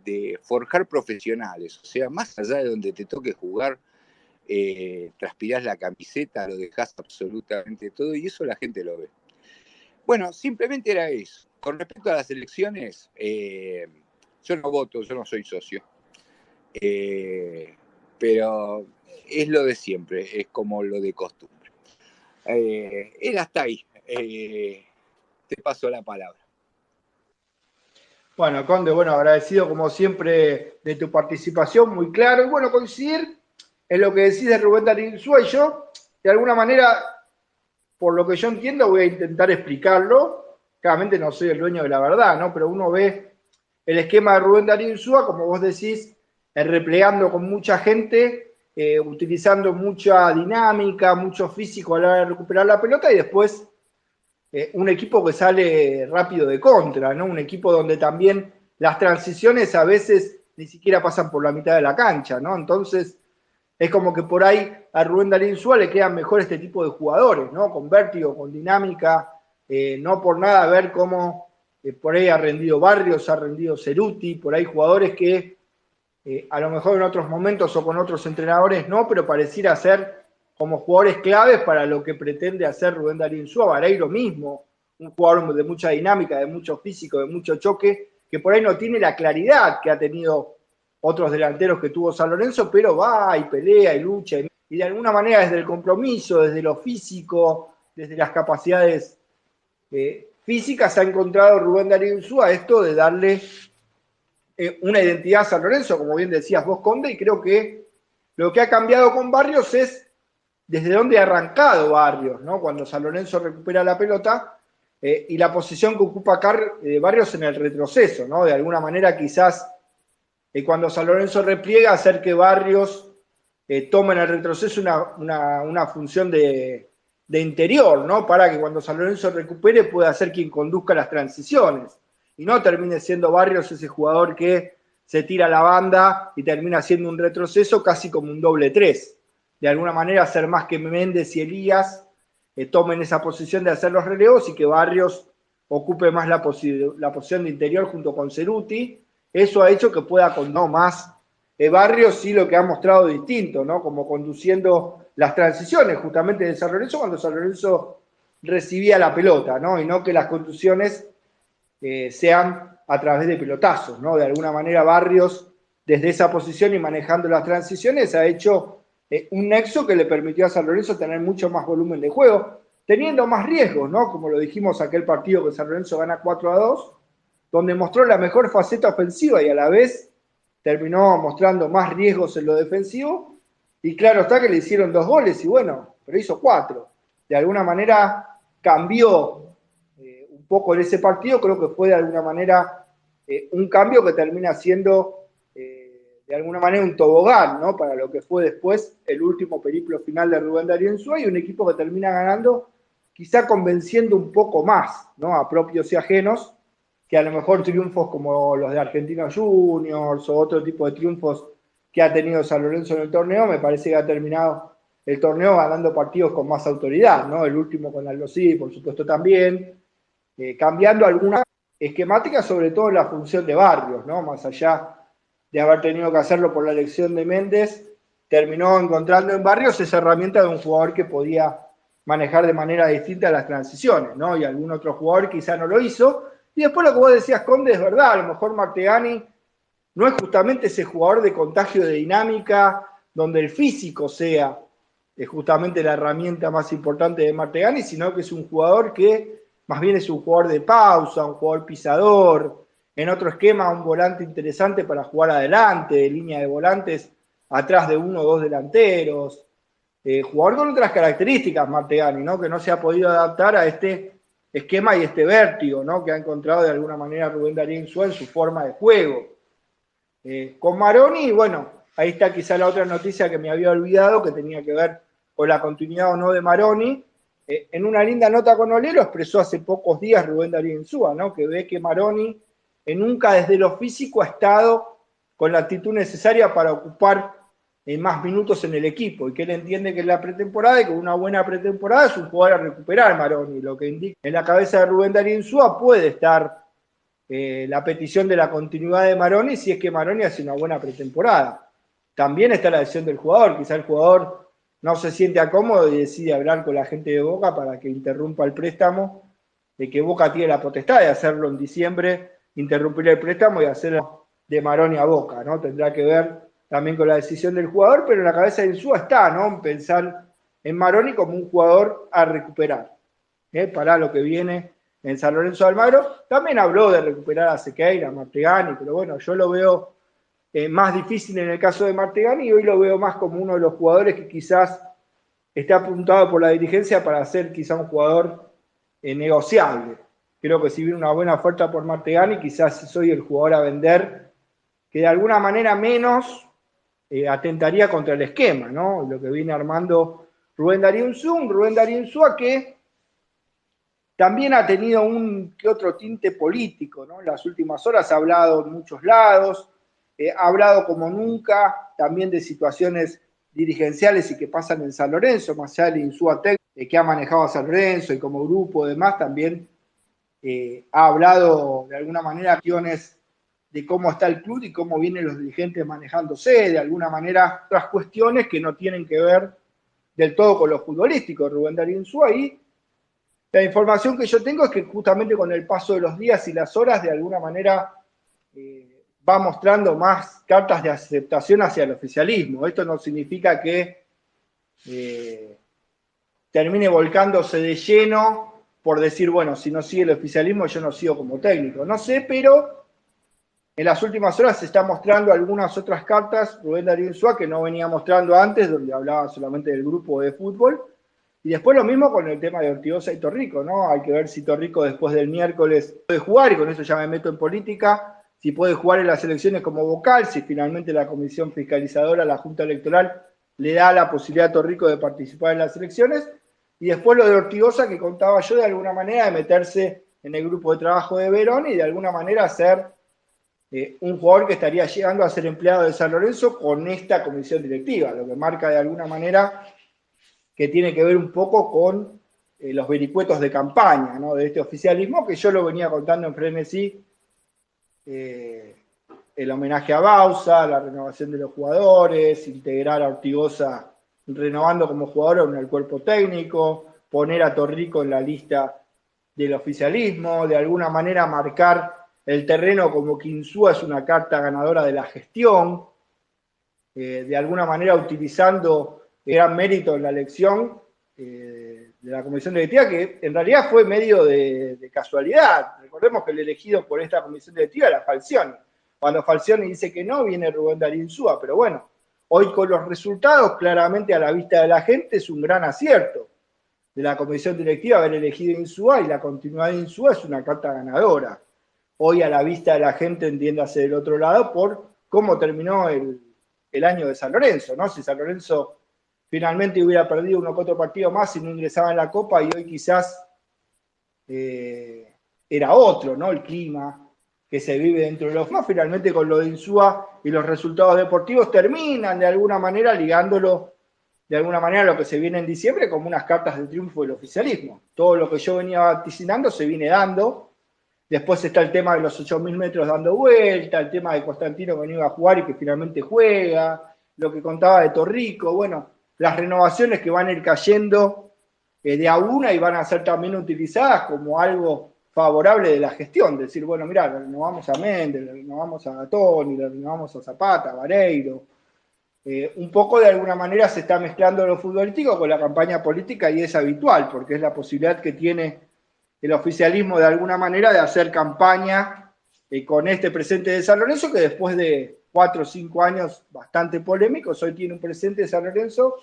de forjar profesionales. O sea, más allá de donde te toque jugar, transpirás la camiseta, lo dejás absolutamente todo, y eso la gente lo ve. Bueno, simplemente era eso. Con respecto a las elecciones, yo no voto, yo no soy socio. Pero es lo de siempre, es como lo de costumbre. Era hasta ahí. Te paso la palabra. Bueno, Conde, agradecido como siempre de tu participación, muy claro. Y bueno, coincidir en lo que decís de Rubén Darín Insúa, y yo, de alguna manera, por lo que yo entiendo, voy a intentar explicarlo. Claramente no soy el dueño de la verdad, ¿no? Pero uno ve el esquema de Rubén Darín Insúa, como vos decís, replegando con mucha gente, utilizando mucha dinámica, mucho físico a la hora de recuperar la pelota, y después un equipo que sale rápido de contra, ¿no? Un equipo donde también las transiciones a veces ni siquiera pasan por la mitad de la cancha, ¿no? Entonces, es como que por ahí a Rubén Darío Insúa le quedan mejor este tipo de jugadores, ¿no? Con vértigo, con dinámica, no por nada ver cómo por ahí ha rendido Barrios, ha rendido Ceruti, por ahí jugadores que a lo mejor en otros momentos o con otros entrenadores no, pero pareciera ser como jugadores claves para lo que pretende hacer Rubén Darío Insúa. Vareiro mismo, un jugador de mucha dinámica, de mucho físico, de mucho choque, que por ahí no tiene la claridad que ha tenido otros delanteros que tuvo San Lorenzo, pero va y pelea y lucha, y de alguna manera desde el compromiso, desde lo físico, desde las capacidades físicas, ha encontrado Rubén Darío Insúa esto de darle una identidad a San Lorenzo, como bien decías vos, Conde, y creo que lo que ha cambiado con Barrios es desde dónde ha arrancado Barrios, ¿no? Cuando San Lorenzo recupera la pelota y la posición que ocupa Barrios en el retroceso, ¿no? De alguna manera quizás cuando San Lorenzo repliega, hacer que Barrios tome en el retroceso una función de interior, ¿no? Para que cuando San Lorenzo recupere pueda ser quien conduzca las transiciones y no termine siendo Barrios ese jugador que se tira a la banda y termina siendo un retroceso casi como un doble 3. De alguna manera hacer más que Méndez y Elías tomen esa posición de hacer los relevos y que Barrios ocupe más la posición de interior junto con Ceruti. Eso ha hecho que pueda con más Barrios, sí, lo que ha mostrado distinto, ¿no? Como conduciendo las transiciones justamente de San Lorenzo cuando San Lorenzo recibía la pelota, ¿no? Y no que las conducciones sean a través de pelotazos, ¿no? De alguna manera Barrios, desde esa posición y manejando las transiciones, ha hecho un nexo que le permitió a San Lorenzo tener mucho más volumen de juego, teniendo más riesgos, ¿no? Como lo dijimos aquel partido que San Lorenzo gana 4-2, donde mostró la mejor faceta ofensiva y a la vez terminó mostrando más riesgos en lo defensivo, y claro está que le hicieron 2 goles, y bueno, pero hizo 4. De alguna manera cambió un poco en ese partido, creo que fue de alguna manera un cambio que termina siendo de alguna manera un tobogán, ¿no? Para lo que fue después el último periplo final de Rubén Darío Insúa, y un equipo que termina ganando, quizá convenciendo un poco más, ¿no? A propios y ajenos, que a lo mejor triunfos como los de Argentinos Juniors o otro tipo de triunfos que ha tenido San Lorenzo en el torneo, me parece que ha terminado el torneo ganando partidos con más autoridad, ¿no? El último con Aldo Civi, por supuesto, también, cambiando alguna esquemática, sobre todo en la función de Barrios, ¿no? Más allá de haber tenido que hacerlo por la elección de Méndez, terminó encontrando en Barrios esa herramienta de un jugador que podía manejar de manera distinta las transiciones, ¿no? Y algún otro jugador quizá no lo hizo. Y después lo que vos decías, Conde, es verdad, a lo mejor Martegani no es justamente ese jugador de contagio de dinámica, donde el físico sea justamente la herramienta más importante de Martegani, sino que es un jugador que más bien es un jugador de pausa, un jugador pisador, en otro esquema un volante interesante para jugar adelante, de línea de volantes, atrás de 1 o 2 delanteros, jugador con otras características Martegani, ¿no? Que no se ha podido adaptar a este esquema y este vértigo, ¿no? Que ha encontrado de alguna manera Rubén Darío Insúa en su forma de juego. Con Maroni, bueno, ahí está quizá la otra noticia que me había olvidado, que tenía que ver con la continuidad o no de Maroni. En una linda nota con Olero expresó hace pocos días Rubén Darío Insúa, ¿no? Que ve que Maroni nunca desde lo físico ha estado con la actitud necesaria para ocupar más minutos en el equipo, y que él entiende que en la pretemporada y con una buena pretemporada es un jugador a recuperar Maroni, lo que indica en la cabeza de Rubén Darío Insúa puede estar la petición de la continuidad de Maroni si es que Maroni hace una buena pretemporada. También está la decisión del jugador, quizá el jugador no se siente cómodo y decide hablar con la gente de Boca para que interrumpa el préstamo, de que Boca tiene la potestad de hacerlo en diciembre, interrumpir el préstamo y hacerlo de Maroni a Boca, ¿no? Tendrá que ver también con la decisión del jugador, pero en la cabeza de Insúa está, ¿no? Pensar en Maroni como un jugador a recuperar, para lo que viene en San Lorenzo de Almagro. También habló de recuperar a Sequeira, a Martegani, pero bueno, yo lo veo más difícil en el caso de Martegani, y hoy lo veo más como uno de los jugadores que quizás esté apuntado por la dirigencia para ser quizá un jugador negociable. Creo que si viene una buena oferta por Martegani, quizás soy el jugador a vender que de alguna manera menos atentaría contra el esquema, ¿no? Lo que viene armando Rubén Darío Insúa que también ha tenido un que otro tinte político, ¿no? En las últimas horas ha hablado en muchos lados, ha hablado como nunca también de situaciones dirigenciales y que pasan en San Lorenzo, más allá del Insúa que ha manejado a San Lorenzo y como grupo demás también ha hablado de alguna manera acciones de cómo está el club y cómo vienen los dirigentes manejándose, de alguna manera otras cuestiones que no tienen que ver del todo con lo futbolístico. Rubén Darío Insúa, y la información que yo tengo es que justamente con el paso de los días y las horas de alguna manera va mostrando más cartas de aceptación hacia el oficialismo. Esto no significa que termine volcándose de lleno por decir, bueno, si no sigue el oficialismo yo no sigo como técnico. No sé, pero en las últimas horas se está mostrando algunas otras cartas, Rubén Darío Insúa, que no venía mostrando antes, donde hablaba solamente del grupo de fútbol. Y después lo mismo con el tema de Ortigosa y Torrico, ¿no? Hay que ver si Torrico después del miércoles puede jugar, y con eso ya me meto en política, si puede jugar en las elecciones como vocal, si finalmente la comisión fiscalizadora, la Junta Electoral, le da la posibilidad a Torrico de participar en las elecciones. Y después lo de Ortigosa, que contaba yo, de alguna manera de meterse en el grupo de trabajo de Verón y de alguna manera ser un jugador que estaría llegando a ser empleado de San Lorenzo con esta comisión directiva, lo que marca de alguna manera que tiene que ver un poco con los vericuetos de campaña, ¿no? De este oficialismo, que yo lo venía contando en Frenesí, el homenaje a Bausa, la renovación de los jugadores, integrar a Ortigosa renovando como jugador en el cuerpo técnico, poner a Torrico en la lista del oficialismo, de alguna manera marcar el terreno como que Insúa es una carta ganadora de la gestión, de alguna manera utilizando gran mérito en la elección de la comisión directiva, que en realidad fue medio de casualidad. Recordemos que el elegido por esta comisión directiva era Falcioni. Cuando Falcioni dice que no, viene Rubén Darío Insúa, pero bueno, hoy con los resultados, claramente a la vista de la gente, es un gran acierto de la comisión directiva haber elegido Insúa, y la continuidad de Insúa es una carta ganadora. Hoy a la vista de la gente, entiéndase del otro lado, por cómo terminó el año de San Lorenzo, ¿no? Si San Lorenzo finalmente hubiera perdido uno que otro partido más y no ingresaba en la Copa, y hoy quizás era otro, ¿no? El clima que se vive dentro de los más, finalmente con lo de Insúa y los resultados deportivos terminan de alguna manera ligándolo de alguna manera a lo que se viene en diciembre como unas cartas de triunfo del oficialismo. Todo lo que yo venía vaticinando se viene dando. Después está el tema de los 8.000 metros dando vuelta, el tema de Constantino que no iba a jugar y que finalmente juega, lo que contaba de Torrico, bueno, las renovaciones que van a ir cayendo de a una y van a ser también utilizadas como algo favorable de la gestión, decir, bueno, mirá, le renovamos a Méndez, le renovamos a Toni, le renovamos a Zapata, a Vareiro. Un poco de alguna manera se está mezclando lo futbolístico con la campaña política, y es habitual, porque es la posibilidad que tiene el oficialismo de alguna manera de hacer campaña con este presente de San Lorenzo, que después de 4 o 5 años bastante polémicos, hoy tiene un presente de San Lorenzo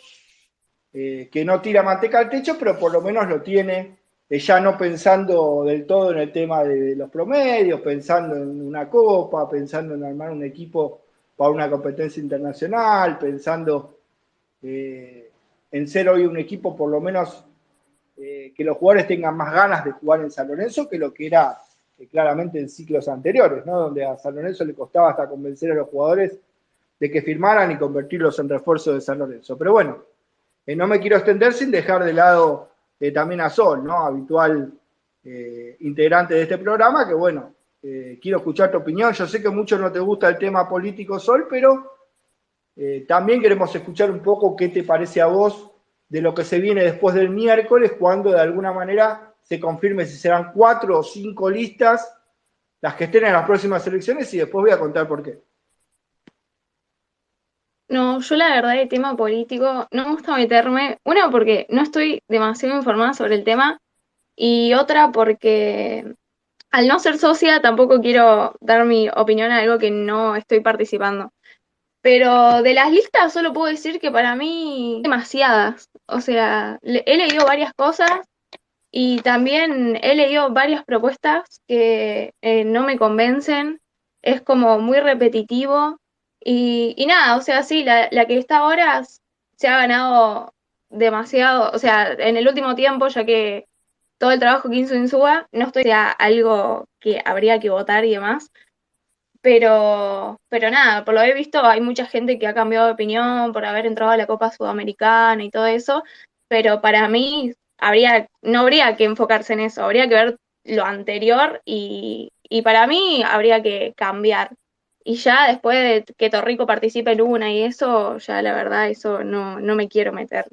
que no tira manteca al techo, pero por lo menos lo tiene ya no pensando del todo en el tema de los promedios, pensando en una copa, pensando en armar un equipo para una competencia internacional, pensando en ser hoy un equipo por lo menos que los jugadores tengan más ganas de jugar en San Lorenzo que lo que era claramente en ciclos anteriores, ¿no? Donde a San Lorenzo le costaba hasta convencer a los jugadores de que firmaran y convertirlos en refuerzo de San Lorenzo. Pero bueno, no me quiero extender sin dejar de lado también a Sol, ¿no? Habitual integrante de este programa, que bueno, quiero escuchar tu opinión. Yo sé que mucho no te gusta el tema político, Sol, pero también queremos escuchar un poco qué te parece a vos de lo que se viene después del miércoles, cuando de alguna manera se confirme si serán 4 o 5 listas las que estén en las próximas elecciones, y después voy a contar por qué. No, yo la verdad el tema político no me gusta meterme, una porque no estoy demasiado informada sobre el tema, y otra porque al no ser socia tampoco quiero dar mi opinión a algo que no estoy participando. Pero de las listas solo puedo decir que para mí demasiadas. O sea, he leído varias cosas y también he leído varias propuestas que no me convencen. Es como muy repetitivo. Y nada, o sea, sí, la que está ahora se ha ganado demasiado. O sea, en el último tiempo, ya que todo el trabajo que hizo Insúa. No estoy a algo que habría que votar y demás, pero nada, por lo que he visto hay mucha gente que ha cambiado de opinión por haber entrado a la Copa Sudamericana y todo eso, pero para mí no habría que enfocarse en eso, habría que ver lo anterior y para mí habría que cambiar. Y ya después de que Torrico participe en una y eso, ya la verdad, eso no me quiero meter.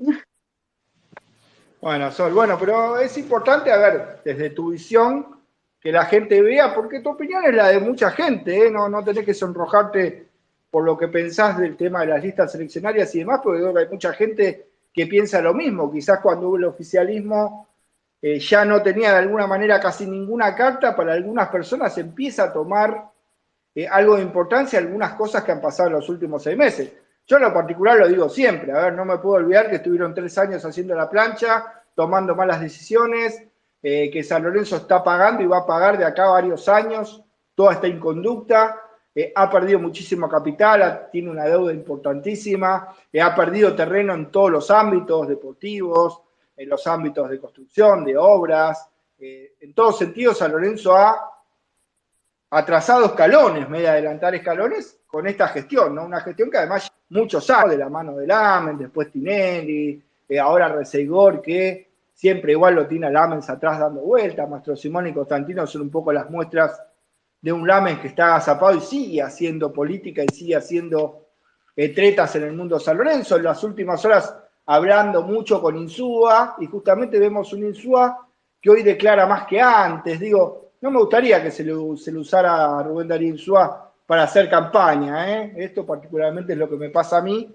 Bueno, Sol, bueno, pero es importante, a ver, desde tu visión, que la gente vea, porque tu opinión es la de mucha gente, ¿eh? No tenés que sonrojarte por lo que pensás del tema de las listas seleccionarias y demás, porque creo que hay mucha gente que piensa lo mismo. Quizás cuando hubo el oficialismo ya no tenía de alguna manera casi ninguna carta, para algunas personas empieza a tomar algo de importancia algunas cosas que han pasado en los últimos 6 meses. Yo en lo particular lo digo siempre, a ver, no me puedo olvidar que estuvieron 3 años haciendo la plancha, tomando malas decisiones, que San Lorenzo está pagando y va a pagar de acá a varios años toda esta inconducta, ha perdido muchísimo capital, tiene una deuda importantísima, ha perdido terreno en todos los ámbitos deportivos, en los ámbitos de construcción, de obras, en todos sentidos San Lorenzo ha atrasado escalones, medio adelantar escalones con esta gestión, ¿no? Una gestión que además muchos años de la mano de Lamens, después Tinelli, ahora Reseigor, que siempre igual lo tiene a Lamens atrás dando vueltas. Mastro Simón y Constantino son un poco las muestras de un Lamens que está agazapado y sigue haciendo política y sigue haciendo tretas en el mundo San Lorenzo. En las últimas horas hablando mucho con Insúa, y justamente vemos un Insúa que hoy declara más que antes. Digo, no me gustaría que se le usara a Rubén Darío Insúa para hacer campaña, ¿eh? Esto particularmente es lo que me pasa a mí.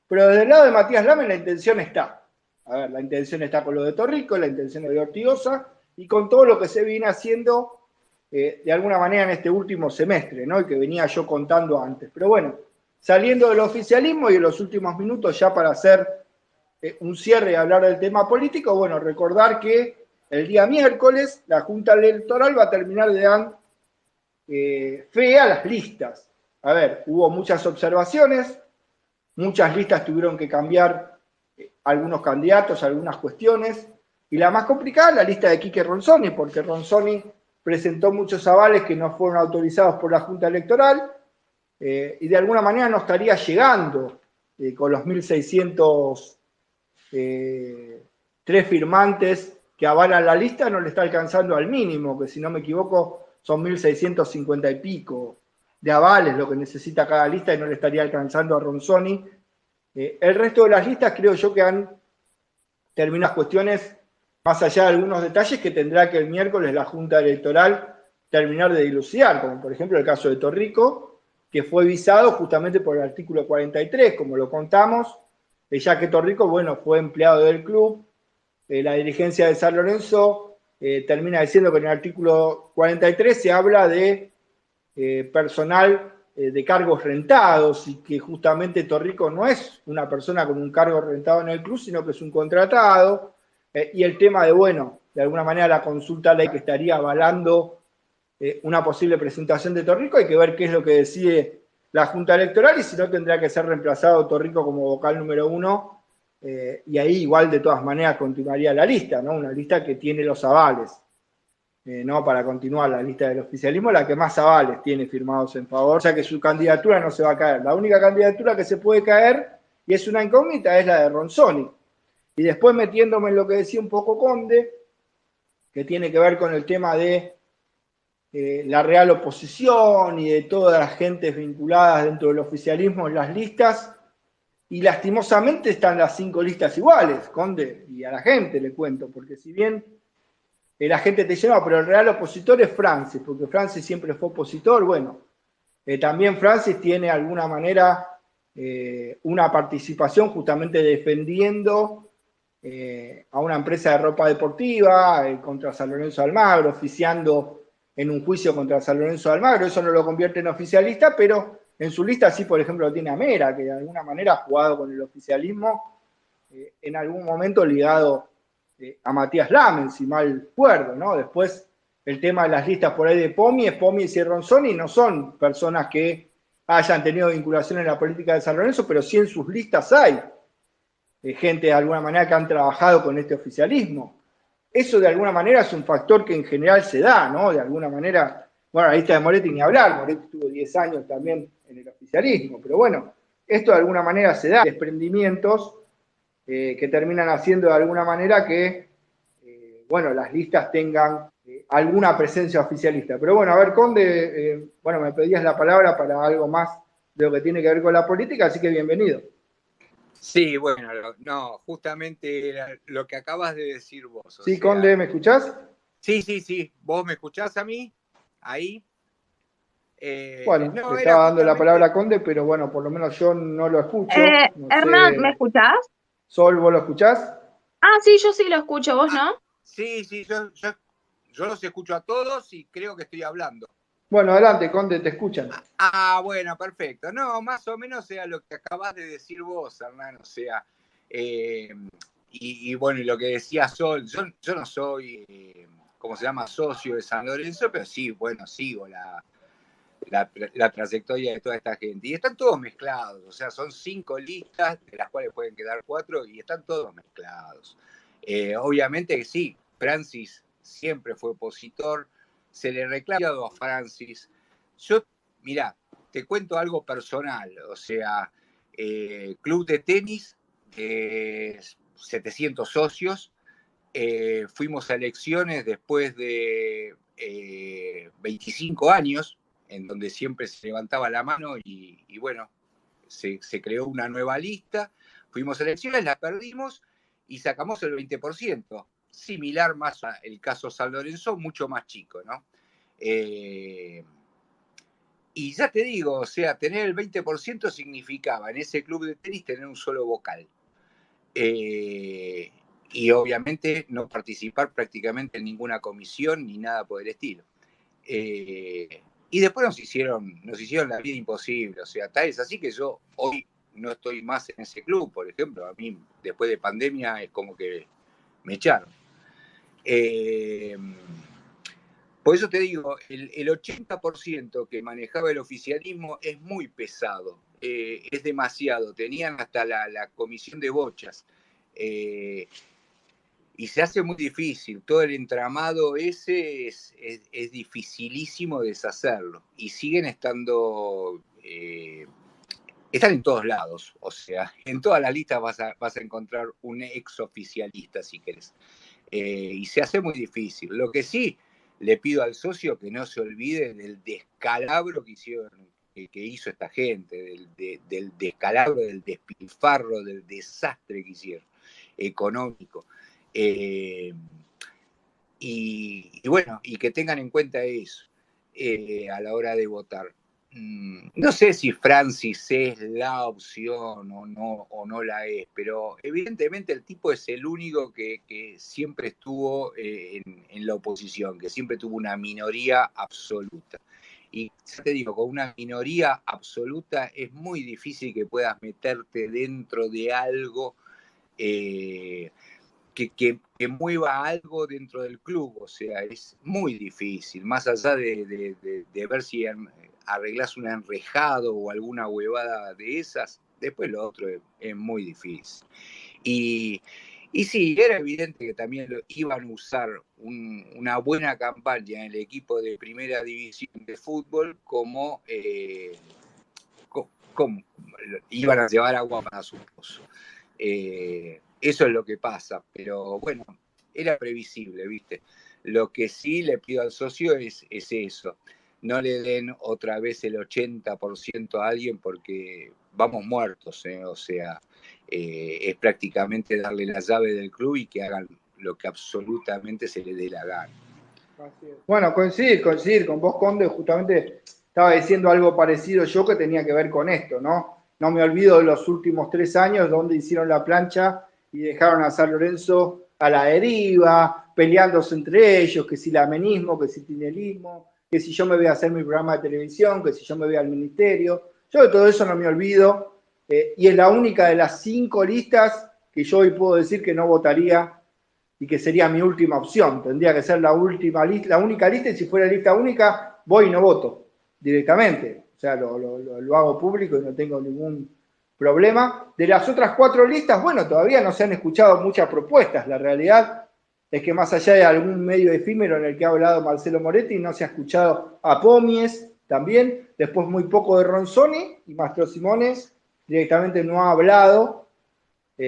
Pero desde el lado de Matías Lamens la intención está. A ver, la intención está con lo de Torrico, la intención de Ortigosa y con todo lo que se viene haciendo de alguna manera en este último semestre, ¿no? Y que venía yo contando antes. Pero bueno, saliendo del oficialismo y en los últimos minutos ya para hacer un cierre y hablar del tema político, bueno, recordar que el día miércoles la Junta Electoral va a terminar de dar fe a las listas. A ver, hubo muchas observaciones, muchas listas tuvieron que cambiar algunos candidatos, algunas cuestiones, y la más complicada es la lista de Quique Ronzoni, porque Ronzoni presentó muchos avales que no fueron autorizados por la Junta Electoral, y de alguna manera no estaría llegando con los 1.603 firmantes que avalan la lista, no le está alcanzando al mínimo, que si no me equivoco son 1.650 y pico de avales lo que necesita cada lista y no le estaría alcanzando a Ronzoni. El resto de las listas creo yo que han terminado cuestiones más allá de algunos detalles que tendrá que el miércoles la Junta Electoral terminar de dilucidar, como por ejemplo el caso de Torrico, que fue visado justamente por el artículo 43, como lo contamos, ya que Torrico, bueno, fue empleado del club, la dirigencia de San Lorenzo termina diciendo que en el artículo 43 se habla de personal de cargos rentados y que justamente Torrico no es una persona con un cargo rentado en el club, sino que es un contratado. Y el tema de, bueno, de alguna manera la consulta ley que estaría avalando una posible presentación de Torrico, hay que ver qué es lo que decide la Junta Electoral y si no tendrá que ser reemplazado Torrico como vocal número 1 y ahí igual de todas maneras continuaría la lista, ¿no? Una lista que tiene los avales, ¿no? Para continuar la lista del oficialismo, la que más avales tiene firmados en favor, o sea que su candidatura no se va a caer. La única candidatura que se puede caer, y es una incógnita, es la de Ronzoni. Y después metiéndome en lo que decía un poco Conde, que tiene que ver con el tema de la real oposición y de todas las gentes vinculadas dentro del oficialismo en las listas, y lastimosamente están las 5 listas iguales, Conde, y a la gente le cuento, porque si bien la gente te dice, no, pero el real opositor es Francis, porque Francis siempre fue opositor, bueno, también Francis tiene de alguna manera una participación justamente defendiendo a una empresa de ropa deportiva contra San Lorenzo de Almagro, oficiando en un juicio contra San Lorenzo de Almagro. Eso no lo convierte en oficialista, pero en su lista sí, por ejemplo, lo tiene a Mera, que de alguna manera ha jugado con el oficialismo en algún momento ligado a Matías Lamens, si mal recuerdo, ¿no? Después el tema de las listas por ahí de Pomi y Ronzoni no son personas que hayan tenido vinculación en la política de San Lorenzo, pero sí en sus listas hay gente de alguna manera que han trabajado con este oficialismo. eso de alguna manera es un factor que en general se da, ¿no? De alguna manera, bueno, la lista de Moretti ni hablar, Moretti estuvo 10 años también en el oficialismo, pero bueno, esto de alguna manera se da, desprendimientos que terminan haciendo de alguna manera que, bueno, las listas tengan alguna presencia oficialista. Pero bueno, a ver, Conde, bueno, me pedías la palabra para algo más de lo que tiene que ver con la política, así que bienvenido. Sí, bueno, no, justamente era lo que acabas de decir vos. Sí, Conde, ¿me escuchás? Sí. ¿Vos me escuchás a mí? Ahí. Bueno, no, le era estaba dando la justamente... palabra a Conde, pero bueno, por lo menos yo no lo escucho. No Hernán, sé, ¿me escuchás? Sol, ¿vos lo escuchás? Ah, sí, yo sí lo escucho, ¿vos no? Sí, yo los escucho a todos y creo que estoy hablando. Bueno, adelante, Conde, te escuchan. Bueno, perfecto. No, más o menos sea lo que acabas de decir vos, Hernán, o sea, y bueno, y lo que decía Sol, yo no soy, ¿cómo se llama?, socio de San Lorenzo, pero sí, bueno, sigo la trayectoria de toda esta gente. Y están todos mezclados, o sea, son 5 listas, de las cuales pueden quedar 4, y están todos mezclados. Obviamente que sí, Francis siempre fue opositor, se le reclama a Francis. Yo, mirá, te cuento algo personal, o sea, club de tenis, 700 socios, fuimos a elecciones después de 25 años, en donde siempre se levantaba la mano y bueno, se creó una nueva lista, fuimos a elecciones, la perdimos y sacamos el 20%, similar más al caso San Lorenzo, mucho más chico, ¿no? Y ya te digo, o sea, tener el 20% significaba en ese club de tenis tener un solo vocal. Y obviamente no participar prácticamente en ninguna comisión ni nada por el estilo. Y después nos hicieron la vida imposible, o sea, tal es así que yo hoy no estoy más en ese club, por ejemplo, a mí después de pandemia es como que me echaron. Por eso te digo, el 80% que manejaba el oficialismo es muy pesado, es demasiado, tenían hasta la comisión de bochas. Y se hace muy difícil, todo el entramado ese es dificilísimo deshacerlo. Y siguen estando, están en todos lados, o sea, en todas las listas vas a encontrar un ex oficialista si querés. Y se hace muy difícil. Lo que sí, le pido al socio que no se olvide del descalabro que hizo esta gente, del descalabro, del despilfarro, del desastre que hicieron, económico. Y bueno, y que tengan en cuenta eso a la hora de votar. No sé si Francis es la opción o no la es, pero evidentemente el tipo es el único que siempre estuvo en la oposición, que siempre tuvo una minoría absoluta. Y ya te digo, con una minoría absoluta es muy difícil que puedas meterte dentro de algo que mueva algo dentro del club, o sea, es muy difícil, más allá de ver si arreglás un enrejado o alguna huevada de esas, después lo otro es muy difícil. Y sí, era evidente que también iban a usar una buena campaña en el equipo de primera división de fútbol como iban a llevar agua para su pozo. Eso es lo que pasa, pero bueno, era previsible, ¿viste? Lo que sí le pido al socio es eso. No le den otra vez el 80% a alguien porque vamos muertos, ¿eh? O sea, es prácticamente darle la llave del club y que hagan lo que absolutamente se les dé la gana. Bueno, coincidir con vos, Conde, justamente estaba diciendo algo parecido yo que tenía que ver con esto, ¿no? No me olvido de los últimos 3 años donde hicieron la plancha y dejaron a San Lorenzo a la deriva, peleándose entre ellos, que si el amenismo, que si el tinelismo, que si yo me voy a hacer mi programa de televisión, que si yo me voy al ministerio. Yo de todo eso no me olvido y es la única de las 5 listas que yo hoy puedo decir que no votaría y que sería mi última opción. Tendría que ser la última lista, la única lista, y si fuera lista única, voy y no voto directamente. O sea, lo hago público y no tengo ningún problema. De las otras 4 listas, bueno, todavía no se han escuchado muchas propuestas. La realidad es que más allá de algún medio efímero en el que ha hablado Marcelo Moretti, no se ha escuchado a Pomies también, después muy poco de Ronzoni, y Mastro Simones directamente no ha hablado,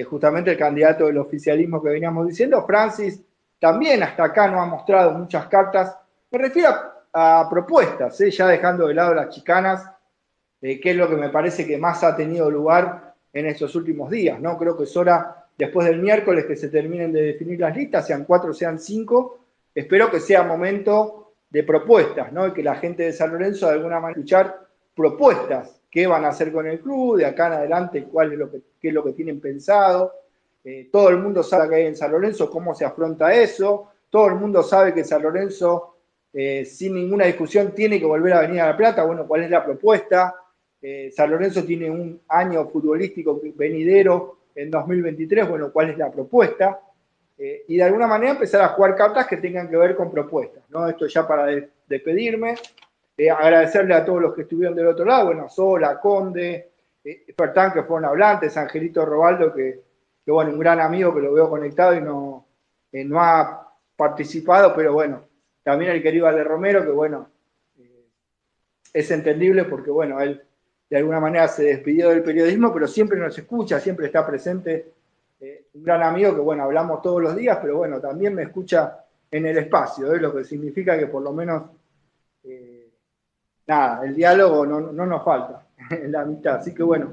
justamente el candidato del oficialismo que veníamos diciendo. Francis también hasta acá no ha mostrado muchas cartas, me refiero a propuestas, ya dejando de lado las chicanas, que es lo que me parece que más ha tenido lugar en estos últimos días, ¿no? Creo que es hora, después del miércoles, que se terminen de definir las listas, sean 4, sean 5, espero que sea momento de propuestas, ¿no? Y que la gente de San Lorenzo de alguna manera escuchar propuestas, qué van a hacer con el club, de acá en adelante, qué es lo que tienen pensado. Todo el mundo sabe que hay en San Lorenzo, cómo se afronta eso, todo el mundo sabe que San Lorenzo, sin ninguna discusión, tiene que volver a venir a La Plata. Bueno, ¿cuál es la propuesta? San Lorenzo tiene un año futbolístico venidero en 2023, bueno, ¿cuál es la propuesta? Y de alguna manera empezar a jugar cartas que tengan que ver con propuestas, ¿no? Esto ya para despedirme, agradecerle a todos los que estuvieron del otro lado, bueno, Sola, Conde, Fertán, que fueron hablantes, Angelito Robaldo, que bueno, un gran amigo que lo veo conectado y no ha participado, pero bueno, también el querido Ale Romero, que bueno, es entendible porque bueno, él de alguna manera se despidió del periodismo, pero siempre nos escucha, siempre está presente. Un gran amigo que, bueno, hablamos todos los días, pero bueno, también me escucha en el espacio, lo que significa que por lo menos, el diálogo no nos falta en la mitad. Así que bueno,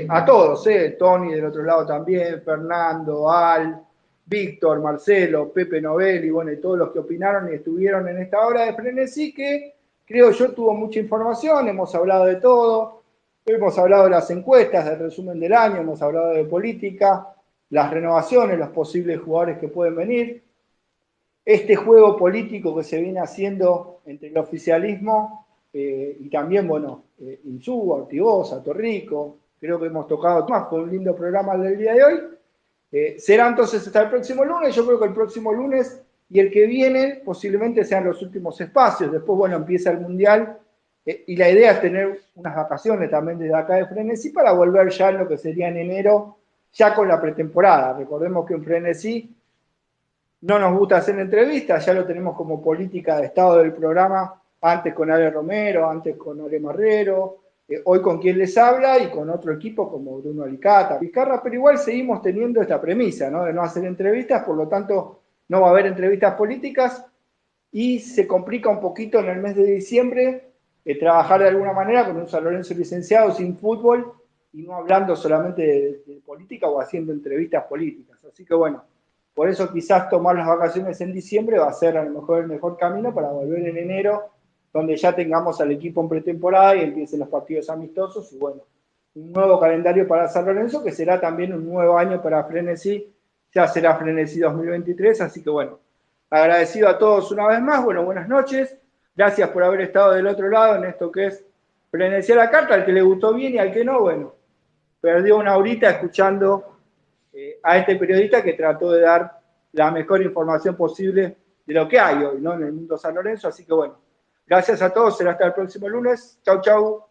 a todos, Tony del otro lado también, Fernando, Al, Víctor, Marcelo, Pepe Novelli, bueno, y todos los que opinaron y estuvieron en esta hora de Frenesí, que creo yo tuvo mucha información, hemos hablado de todo, hemos hablado de las encuestas, del resumen del año, hemos hablado de política, las renovaciones, los posibles jugadores que pueden venir, este juego político que se viene haciendo entre el oficialismo y también, bueno, Insúa, Ortigosa, Torrico, creo que hemos tocado más, fue un lindo programa del día de hoy. Será entonces hasta el próximo lunes. Yo creo que el próximo lunes y el que viene posiblemente sean los últimos espacios. Después, bueno, empieza el Mundial y la idea es tener unas vacaciones también desde acá de Frenesí para volver ya en lo que sería en enero, ya con la pretemporada. Recordemos que en Frenesí no nos gusta hacer entrevistas, ya lo tenemos como política de estado del programa, antes con Ale Romero, antes con Ale Marrero, hoy con quien les habla y con otro equipo como Bruno Alicata, Vizcarra, pero igual seguimos teniendo esta premisa, ¿no? De no hacer entrevistas, por lo tanto no va a haber entrevistas políticas y se complica un poquito en el mes de diciembre trabajar de alguna manera con un San Lorenzo licenciado sin fútbol y no hablando solamente de política o haciendo entrevistas políticas. Así que bueno, por eso quizás tomar las vacaciones en diciembre va a ser a lo mejor el mejor camino para volver en enero, donde ya tengamos al equipo en pretemporada y empiecen los partidos amistosos y bueno, un nuevo calendario para San Lorenzo que será también un nuevo año para Frenesí, ya será Frenesí 2023, así que bueno, agradecido a todos una vez más, bueno, buenas noches, gracias por haber estado del otro lado en esto que es Frenesí a la carta, al que le gustó bien y al que no, bueno, perdió una horita escuchando a este periodista que trató de dar la mejor información posible de lo que hay hoy, ¿no? En el mundo San Lorenzo, así que bueno, gracias a todos, será hasta el próximo lunes. Chau, chau.